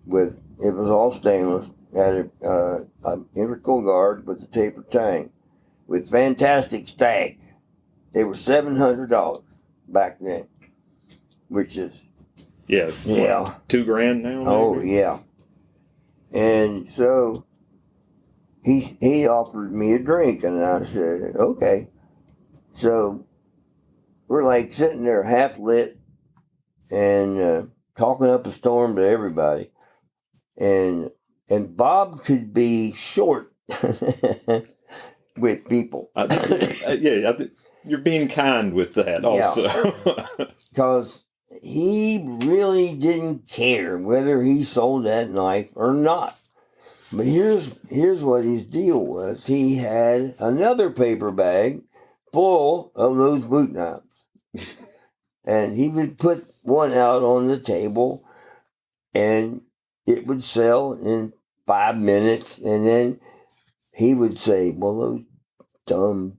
It was all stainless. Had an integral guard with a taper tang with fantastic stag. They were $700 back then, which is yeah what, $2,000 now. Maybe? Oh yeah. And so he offered me a drink, and I said okay. So we're like sitting there half lit and talking up a storm to everybody, and Bob could be short. with people. You're being kind with that also. Because he really didn't care whether he sold that knife or not. But here's what his deal was. He had another paper bag full of those boot knives. And he would put one out on the table and it would sell in 5 minutes. And then he would say, well, those dumb,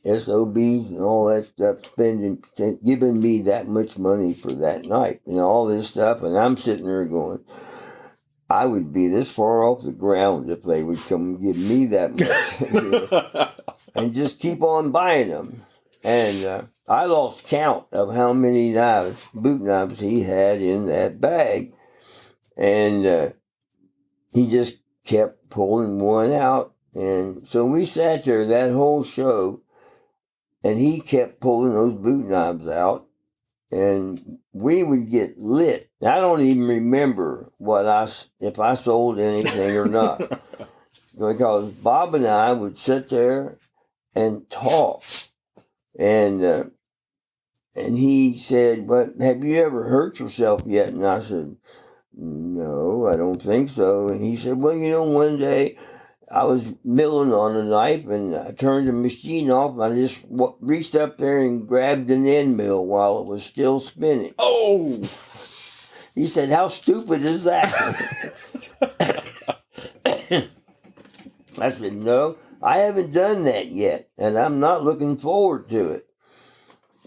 SOBs and all that stuff, giving me that much money for that knife and all this stuff. And I'm sitting there going, I would be this far off the ground if they would come and give me that much and just keep on buying them. And I lost count of how many boot knives he had in that bag. And he just kept pulling one out. And so we sat there that whole show, and he kept pulling those boot knives out, and we would get lit. I don't even remember if I sold anything or not, because Bob and I would sit there and talk, and he said, "But have you ever hurt yourself yet?" And I said, "No, I don't think so." And he said, "Well, one day I was milling on a knife and I turned the machine off and I just reached up there and grabbed an end mill while it was still spinning." Oh! He said, "How stupid is that?" I said, "No, I haven't done that yet and I'm not looking forward to it."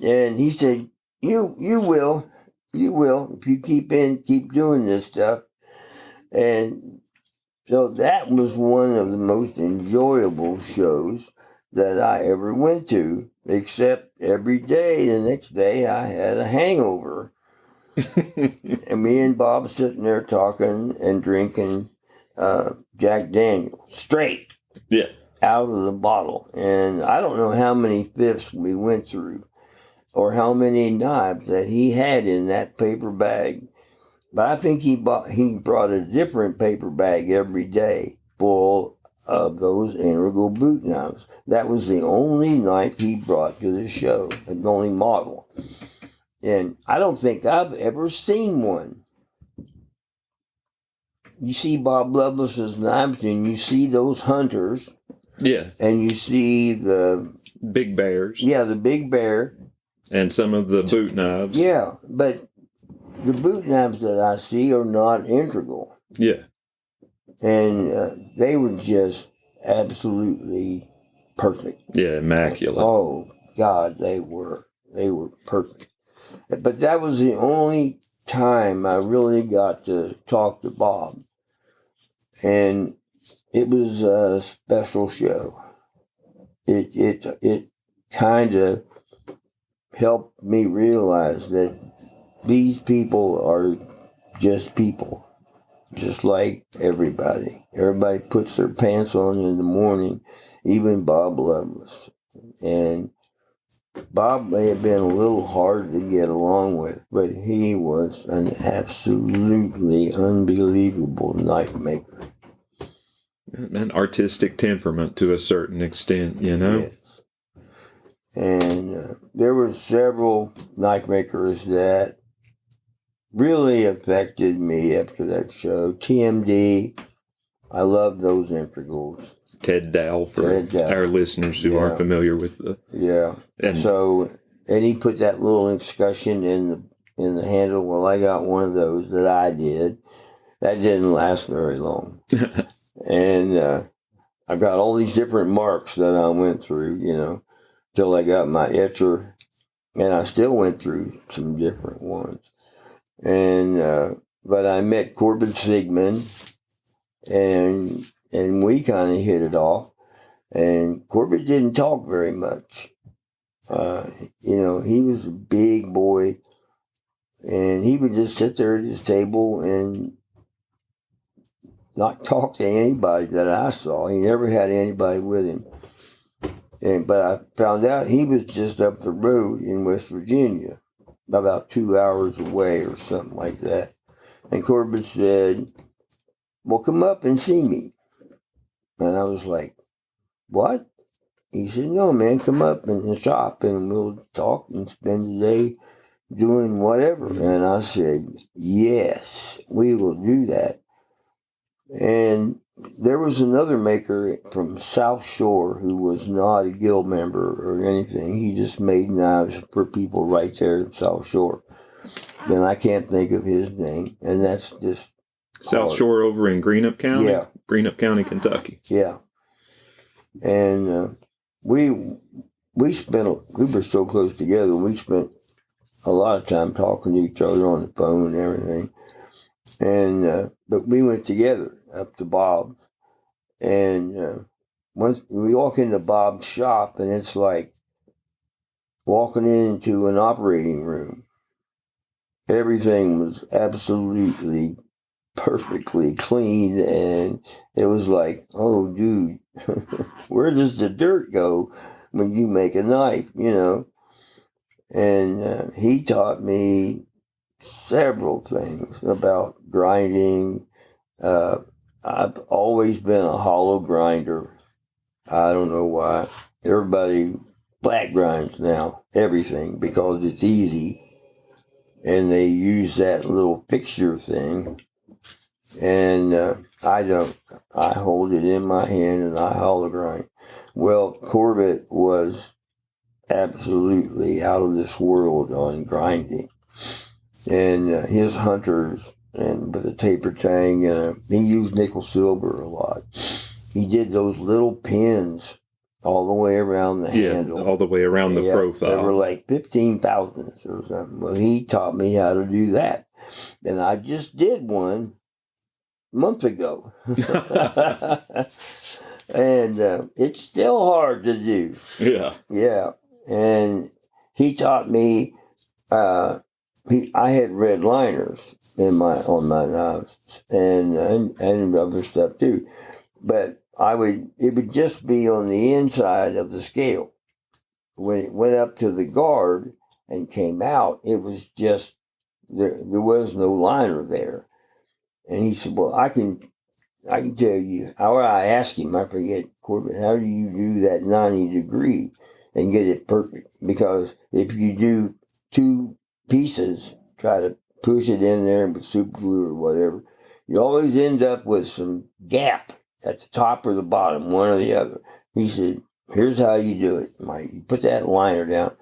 And he said, You will if you keep doing this stuff." And so that was one of the most enjoyable shows that I ever went to, except every day, the next day, I had a hangover. And me and Bob sitting there talking and drinking Jack Daniels straight out of the bottle. And I don't know how many fifths we went through or how many knives that he had in that paper bag. But I think he brought a different paper bag every day full of those integral boot knives. That was the only knife he brought to the show, the only model. And I don't think I've ever seen one. You see Bob Lovelace's knives and you see those hunters. Yeah. And you see the big bears. Yeah, the big bear. And some of the boot knives. Yeah, but the boot knives that I see are not integral. Yeah. And they were just absolutely perfect. Yeah, immaculate. Oh, God, they were perfect. But that was the only time I really got to talk to Bob. And it was a special show. It kind of helped me realize that these people are just people, just like everybody. Everybody puts their pants on in the morning, even Bob Lovelace. And Bob may have been a little hard to get along with, but he was an absolutely unbelievable knife maker. An artistic temperament to a certain extent, Yes. And there were several knife makers that really affected me after that show. TMD, I love those integrals. Ted Dow, for our listeners who aren't familiar with the... Yeah. And he put that little discussion in the handle. Well, I got one of those that I did. That didn't last very long. And I got all these different marks that I went through, till I got my etcher. And I still went through some different ones. And but I met Corbin Sigmund, and we kind of hit it off. And Corbin didn't talk very much. He was a big boy, and he would just sit there at his table and not talk to anybody that I saw. He never had anybody with him. But I found out he was just up the road in West Virginia, about 2 hours away or something like that. And Corbin said, well, come up and see me. And I was like, what? He said, no, man, come up in the shop and we'll talk and spend the day doing whatever. And I said, yes, we will do that. And there was another maker from South Shore who was not a guild member or anything. He just made knives for people right there in South Shore. And I can't think of his name. And that's just South hard. Shore over in Greenup County? Yeah. Greenup County, Kentucky. Yeah. And we were so close together, we spent a lot of time talking to each other on the phone and everything. And but we went together up to Bob's. And once we walk into Bob's shop, and it's like walking into an operating room. Everything was absolutely perfectly clean, and it was like, oh, dude, where does the dirt go when you make a knife, And he taught me several things about grinding. I've always been a hollow grinder. I don't know why. Everybody flat grinds now, everything, because it's easy. And they use that little fixture thing. And I don't. I hold it in my hand and I hollow grind. Well, Corbett was absolutely out of this world on grinding. And his hunters, and with a taper tang, and he used nickel silver a lot. He did those little pins all the way around the handle. All the way around the profile. They were like 15 thousandths or something. Well, he taught me how to do that. And I just did one a month ago. And it's still hard to do. Yeah. Yeah. And he taught me, I had red liners on my knives and other stuff too. But it would just be on the inside of the scale. When it went up to the guard and came out, it was just, there was no liner there. And he said, well, I can tell you, I asked him, I forget, Corbett, how do you do that 90 degree and get it perfect? Because if you do two pieces, try to push it in there with super glue or whatever, you always end up with some gap at the top or the bottom, one or the other. He said, here's how you do it, Mike. You put that liner down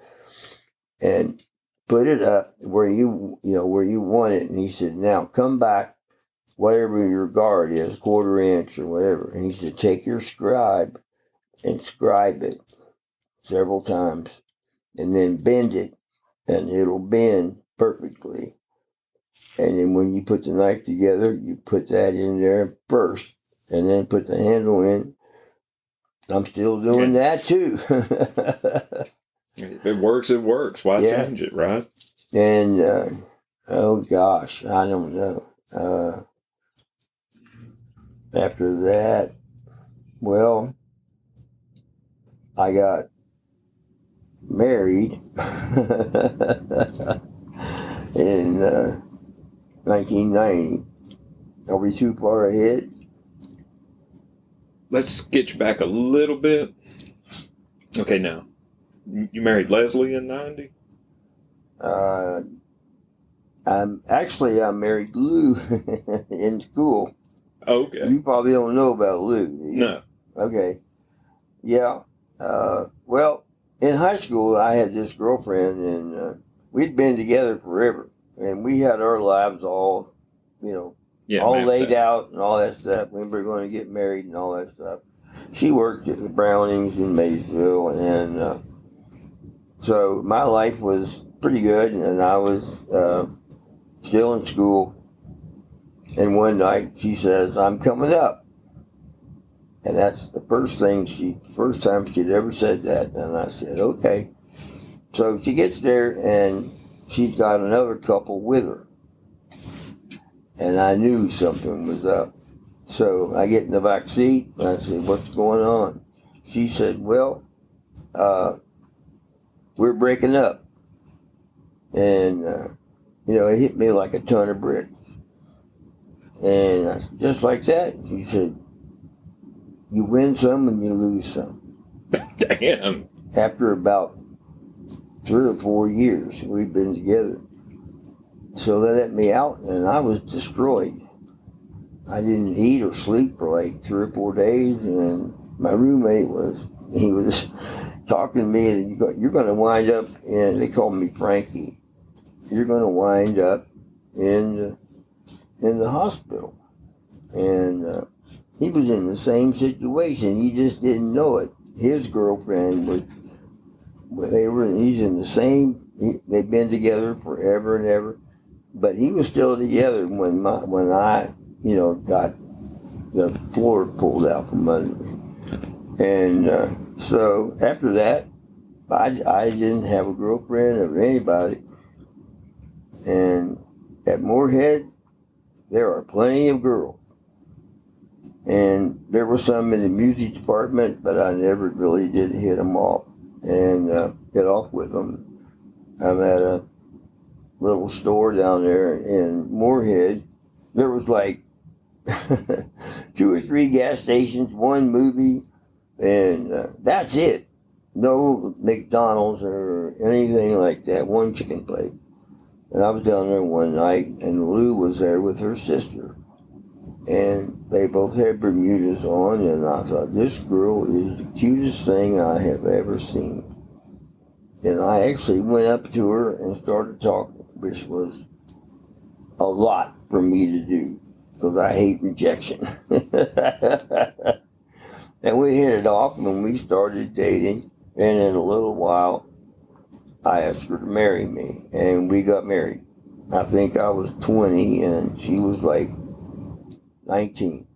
and put it up where you want it. And he said, now come back, whatever your guard is, 1/4 inch or whatever. And he said, take your scribe and scribe it several times and then bend it, and it'll bend perfectly. And then when you put the knife together, you put that in there first and then put the handle in. I'm still doing that too. If it works, it works. Why change it, right? And, oh gosh, I don't know. After that, well, I got married in 1990. Are we too far ahead? Let's sketch back a little bit. Okay, now, you married Leslie in 90? I married Lou in school. Okay. You probably don't know about Lou, do you? No. Okay. Yeah. Well, in high school, I had this girlfriend, and we'd been together forever. And we had our lives all, all laid out and all that stuff. We were going to get married and all that stuff. She worked at the Brownings in Maysville, and so my life was pretty good, and I was still in school. And one night she says, I'm coming up. And that's the first time she'd ever said that. And I said, okay. So she gets there and she's got another couple with her. And I knew something was up. So I get in the back seat and I said, what's going on? She said, well, we're breaking up. And, it hit me like a ton of bricks. And I said, just like that? She said, you win some and you lose some. Damn. After about 3 or 4 years, we've been together. So they let me out, and I was destroyed. I didn't eat or sleep for like 3 or 4 days, and my roommate was talking to me, and you're going to wind up in, they called me Frankie, you're going to wind up in the hospital. And he was in the same situation. He just didn't know it. His girlfriend he's in the same, they've been together forever and ever. But he was still together when I, got the floor pulled out from under me. And so after that, I didn't have a girlfriend or anybody. And at Moorhead, there are plenty of girls. And there were some in the music department, but I never really did hit them off and get off with them. I'm at a little store down there in Moorhead. There was like 2 or 3 gas stations, 1 movie, and that's it. No McDonald's or anything like that. 1 chicken plate. And I was down there one night, and Lou was there with her sister. And they both had Bermudas on, and I thought, this girl is the cutest thing I have ever seen. And I actually went up to her and started talking, which was a lot for me to do, because I hate rejection. And we hit it off, and we started dating, and in a little while, I asked her to marry me, and we got married. I think I was 20, and she was like 19.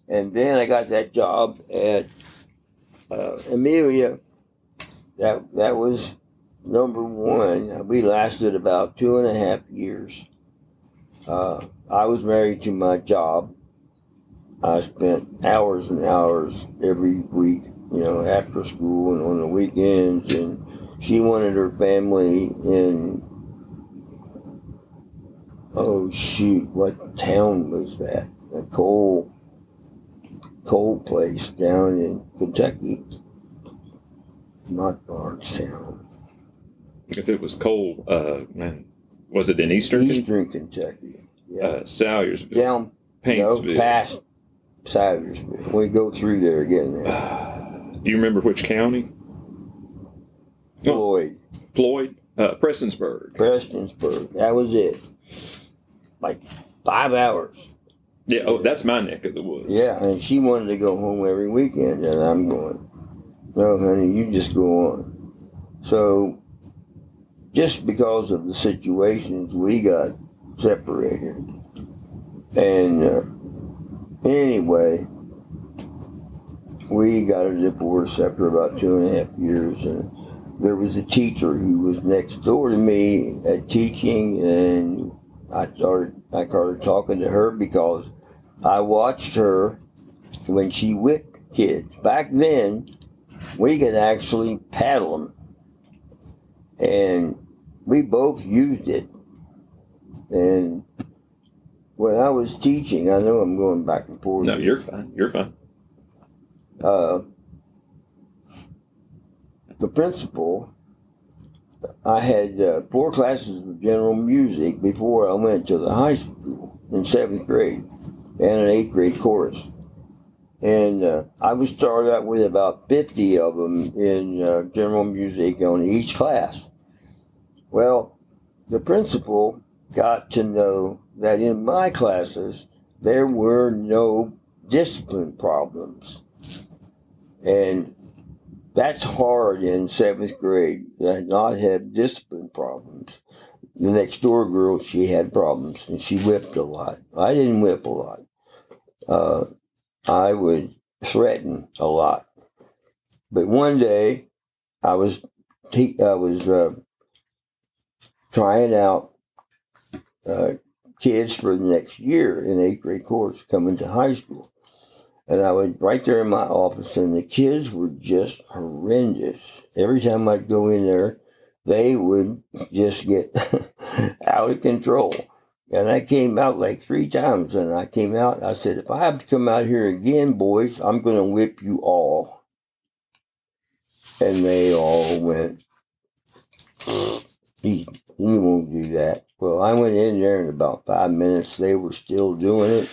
And then I got that job at Amelia. That was number 1. We lasted about 2.5 years. I was married to my job. I spent hours and hours every week, after school and on the weekends. And she wanted her family in, oh shoot, what town was that? A coal place down in Kentucky. Not Bardstown. If it was coal, man, was it in Eastern Kentucky. Yeah. Salyersville. Down, Paintsville. Past Salyersville. We go through there again. Do you remember which county? Floyd. Prestonsburg. Prestonsburg. That was it. Like 5 hours. Yeah, that's my neck of the woods. Yeah, and she wanted to go home every weekend, and I'm going, no, honey, you just go on. So, just because of the situations, we got separated. And anyway, we got a divorce after about 2.5 years, and there was a teacher who was next door to me at teaching, and I started talking to her because I watched her when she whipped kids. Back then, we could actually paddle them, and we both used it. And when I was teaching, I know I'm going back and forth. No, you're fine. You're fine. The principal, I had 4 classes of general music before I went to the high school in 7th grade, and an 8th grade chorus. And I was started out with about 50 of them in general music on each class. Well, the principal got to know that in my classes, there were no discipline problems. And that's hard in 7th grade, to not have discipline problems. The next door girl, she had problems, and she whipped a lot. I didn't whip a lot. I would threaten a lot. But one day, I was trying out kids for the next year in 8th grade course coming to high school. And I was right there in my office, and the kids were just horrendous. Every time I'd go in there, they would just get out of control. And I came out like 3 times. And I came out, I said, if I have to come out here again, boys, I'm going to whip you all. And they all went, he won't do that. Well, I went in there in about 5 minutes. They were still doing it.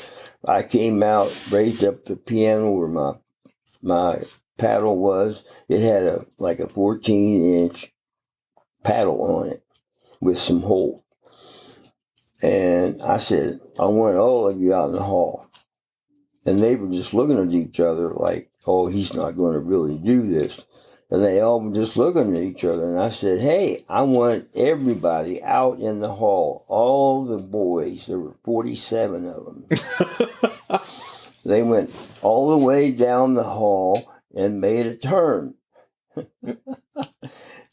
I came out, raised up the piano where my paddle was. It had a 14-inch paddle on it with some holes. And I said, I want all of you out in the hall. And they were just looking at each other like, oh, he's not going to really do this. And they all were just looking at each other. And I said, hey, I want everybody out in the hall. All the boys, there were 47 of them. They went all the way down the hall and made a turn.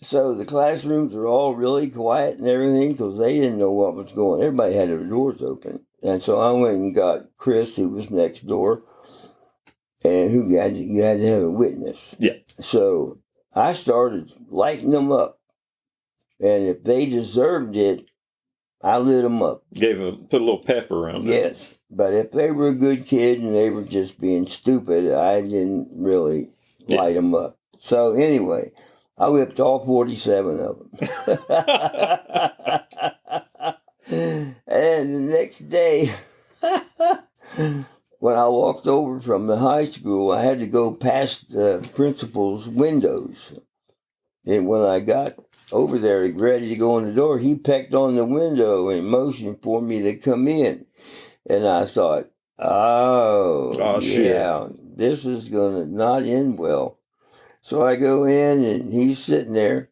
So the classrooms were all really quiet and everything because they didn't know what was going on. Everybody had their doors open. And so I went and got Chris, who was next door, and you had to have a witness. Yeah. So I started lighting them up. And if they deserved it, I lit them up. Put a little pep around it. Yes. But if they were a good kid and they were just being stupid, I didn't really light them up. So anyway, I whipped all 47 of them. And the next day, when I walked over from the high school, I had to go past the principal's windows. And when I got over there ready to go in the door, he pecked on the window and motioned for me to come in. And I thought, oh yeah, shit. This is going to not end well. So I go in and he's sitting there.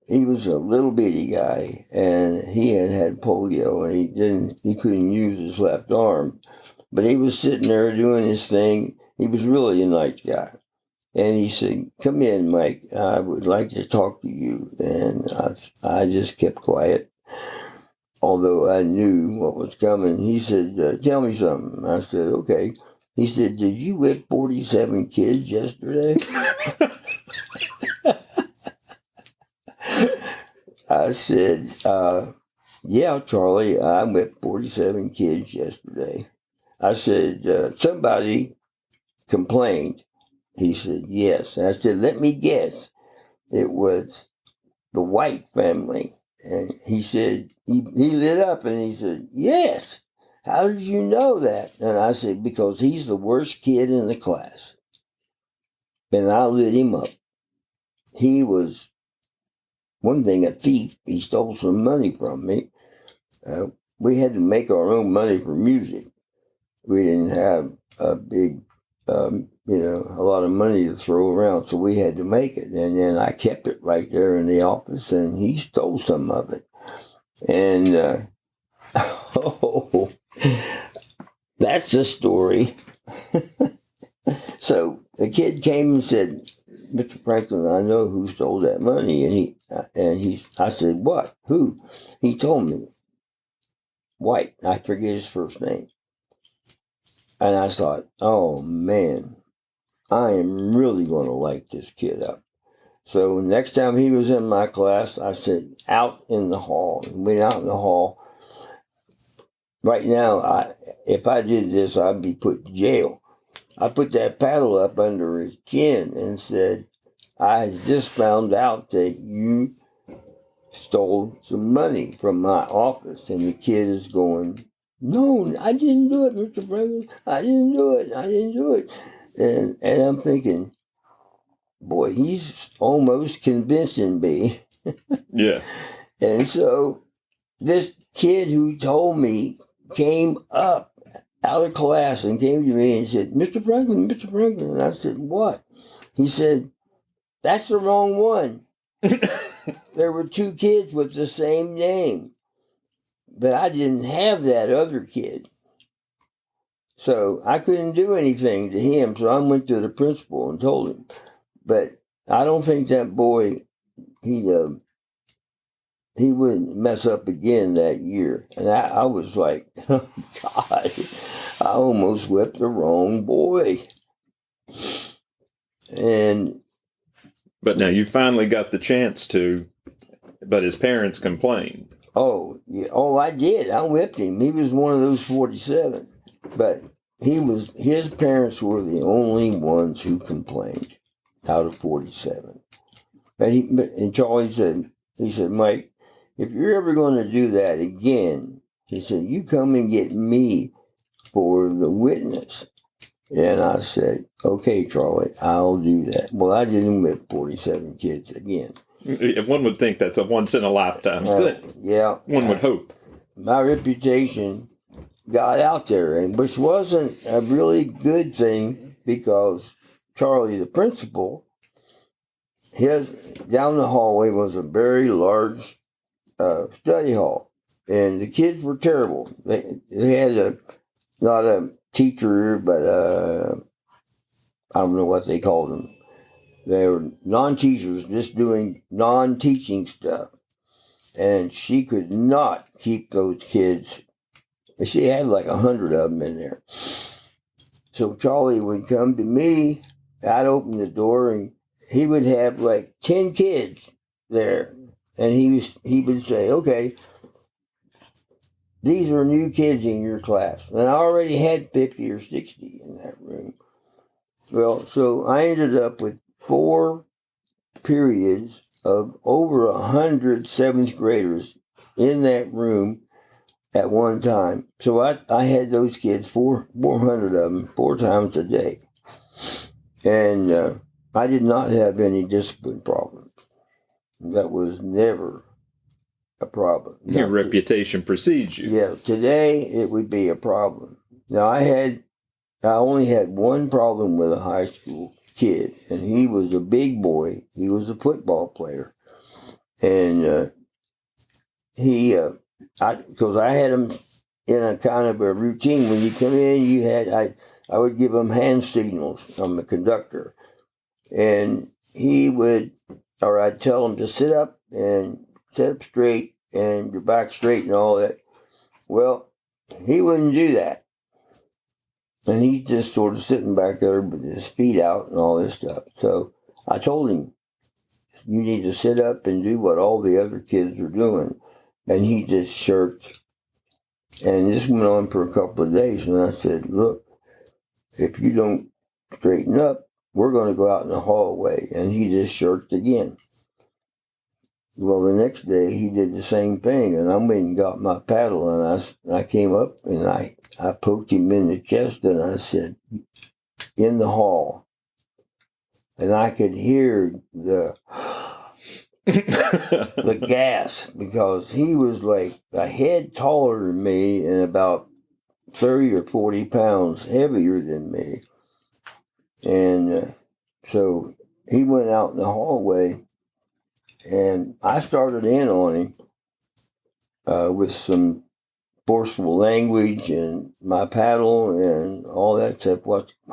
He was a little bitty guy and he had polio and he couldn't use his left arm. But he was sitting there doing his thing. He was really a nice guy. And he said, come in, Mike. I would like to talk to you. And I just kept quiet, although I knew what was coming. He said, tell me something. I said, okay. He said, did you whip 47 kids yesterday? I said, yeah, Charlie, I whipped 47 kids yesterday. I said, somebody complained. He said, yes. And I said, let me guess. It was the White family. And he said, he lit up and he said, yes. How did you know that? And I said, because he's the worst kid in the class. And I lit him up. He was, one thing, a thief. He stole some money from me. We had to make our own money for music. We didn't have a big, a lot of money to throw around, so we had to make it. And then I kept it right there in the office, and he stole some of it. And, that's the story. So the kid came and said, Mr. Franklin, I know who stole that money. I said, what? Who? He told me. White. I forget his first name. And I thought, oh man, I am really going to light this kid up. So next time he was in my class, I said, out in the hall. And went out in the hall. Right now, if I did this, I'd be put in jail. I put that paddle up under his chin and said, I just found out that you stole some money from my office. And the kid is going, no, I didn't do it, Mr. Franklin. I didn't do it. And I'm thinking, boy, he's almost convincing me. Yeah. And so this kid who told me came up out of class and came to me and said, Mr. Franklin. And I said, what? He said, that's the wrong one. There were 2 kids with the same name, but I didn't have that other kid. So I couldn't do anything to him, so I went to the principal and told him. But I don't think that boy, he wouldn't mess up again that year. And I was like, oh, God, I almost whipped the wrong boy. But now you finally got the chance to, but his parents complained. Oh, yeah. Oh, I did. I whipped him. He was one of those 47. But his parents were the only ones who complained out of 47. And Charlie said, Mike, if you're ever going to do that again, he said, you come and get me for the witness. And I said, okay, Charlie, I'll do that. Well, I didn't whip 47 kids again. One would think that's a once in a lifetime thing. Yeah. One would hope. My reputation got out there, and which wasn't a really good thing because Charlie, the principal, his down the hallway was a very large study hall, and the kids were terrible. They had not a teacher, but I don't know what they called them. They were non-teachers, just doing non-teaching stuff, and she could not keep those kids. She had like 100 of them in there. So Charlie would come to me. I'd open the door, and he would have like 10 kids there, and he would say, "Okay, these are new kids in your class," and I already had 50 or 60 in that room. Well, so I ended up with 4 periods of over 100 seventh graders in that room at one time. So I had those kids, 400 of them, 4 times a day. And I did not have any discipline problems. That was never a problem. Your reputation precedes you. Yeah, today it would be a problem. Now I only had one problem with a high school kid, and he was a big boy. He was a football player. And because I had him in a kind of a routine. When you come in, I would give him hand signals from the conductor, and I'd tell him to sit up straight and your back straight and all that. Well, he wouldn't do that, and he's just sort of sitting back there with his feet out and all this stuff. So I told him, you need to sit up and do what all the other kids are doing. And he just shirked. And this went on for a couple of days. And I said, look, if you don't straighten up, we're going to go out in the hallway. And he just shirked again. Well, the next day he did the same thing. And I went and got my paddle. And I came up and I poked him in the chest. And I said, in the hall. And I could hear the gas, because he was like a head taller than me and about 30 or 40 pounds heavier than me. And so he went out in the hallway, and I started in on him with some forceful language and my paddle and all that stuff,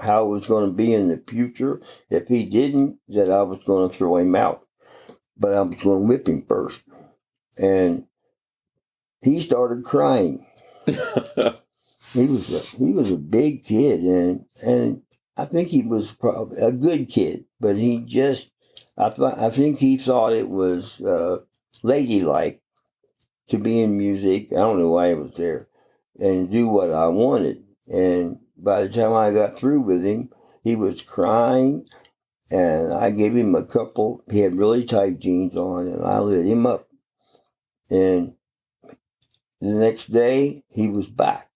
how it was going to be in the future. If he didn't, that I was going to throw him out. But I was going to whip him first. And he started crying. He was a big kid, and I think he was probably a good kid, but I think he thought it was ladylike to be in music. I don't know why he was there, and do what I wanted. And by the time I got through with him, he was crying. And I gave him he had really tight jeans on, and I lit him up. And the next day, he was back.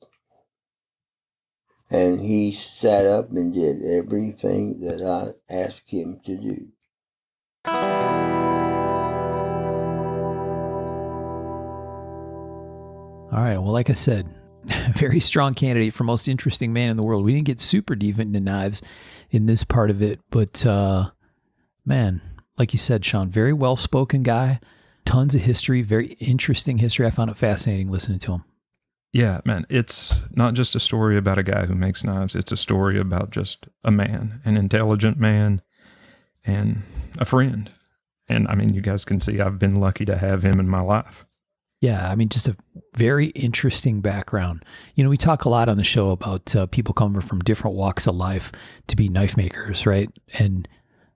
And he sat up and did everything that I asked him to do. All right. Well, like I said, very strong candidate for most interesting man in the world. We didn't get super deep into knives in this part of it, but man, like you said, Sean, very well-spoken guy, tons of history, very interesting history. I found it fascinating listening to him. Yeah, man, it's not just a story about a guy who makes knives. It's a story about just a man, an intelligent man, and a friend. And I mean, you guys can see I've been lucky to have him in my life. Yeah, I mean, just a very interesting background. You know, we talk a lot on the show about people coming from different walks of life to be knife makers, right? And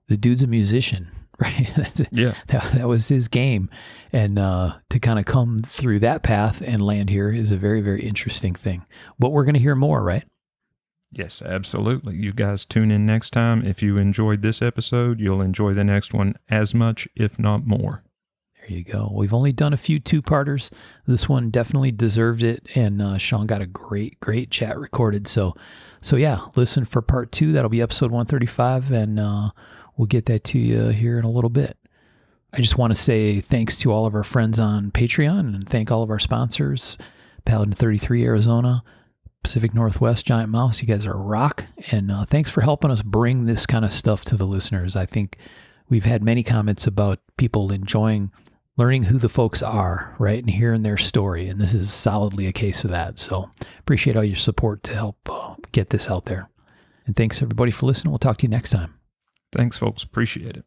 the dude's a musician, right? Yeah. That was his game. And to kind of come through that path and land here is a very, very interesting thing. But we're going to hear more, right? Yes, absolutely. You guys tune in next time. If you enjoyed this episode, you'll enjoy the next one as much, if not more. There you go. We've only done a few two-parters. This one definitely deserved it, and Sean got a great chat recorded. So yeah, listen for part 2. That'll be episode 135, and we'll get that to you here in a little bit. I just want to say thanks to all of our friends on Patreon, and thank all of our sponsors, Paladin 33 Arizona, Pacific Northwest, Giant Mouse. You guys are a rock, and thanks for helping us bring this kind of stuff to the listeners. I think we've had many comments about people enjoying learning who the folks are, right, and hearing their story, and this is solidly a case of that. So appreciate all your support to help get this out there. And thanks, everybody, for listening. We'll talk to you next time. Thanks, folks. Appreciate it.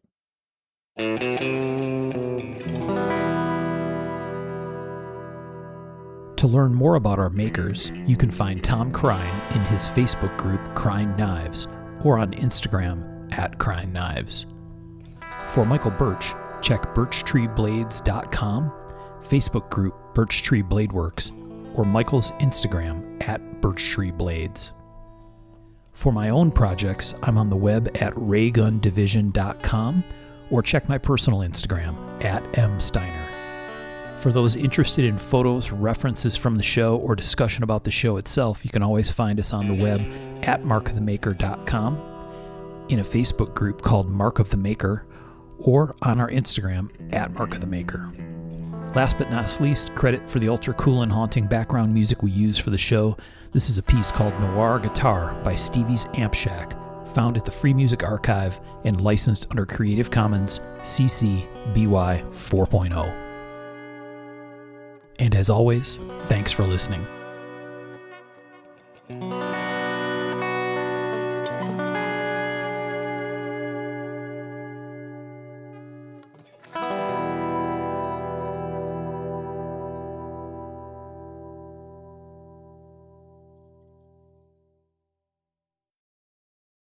To learn more about our makers, you can find Tom Crine in his Facebook group Crine Knives or on Instagram @Crine Knives. For Michael Birch, check birchtreeblades.com, Facebook group Birch Tree Blade Works, or Michael's Instagram @BirchtreeBlades. For my own projects, I'm on the web at raygundivision.com or check my personal Instagram @msteiner. For those interested in photos, references from the show, or discussion about the show itself, you can always find us on the web at markofthemaker.com, in a Facebook group called Mark of the Maker, or on our Instagram @markofthemaker. Last but not least, credit for the ultra cool and haunting background music we use for the show. This is a piece called Noir Guitar by Stevie's Amp Shack, found at the Free Music Archive and licensed under Creative Commons CC BY 4.0. And as always, thanks for listening.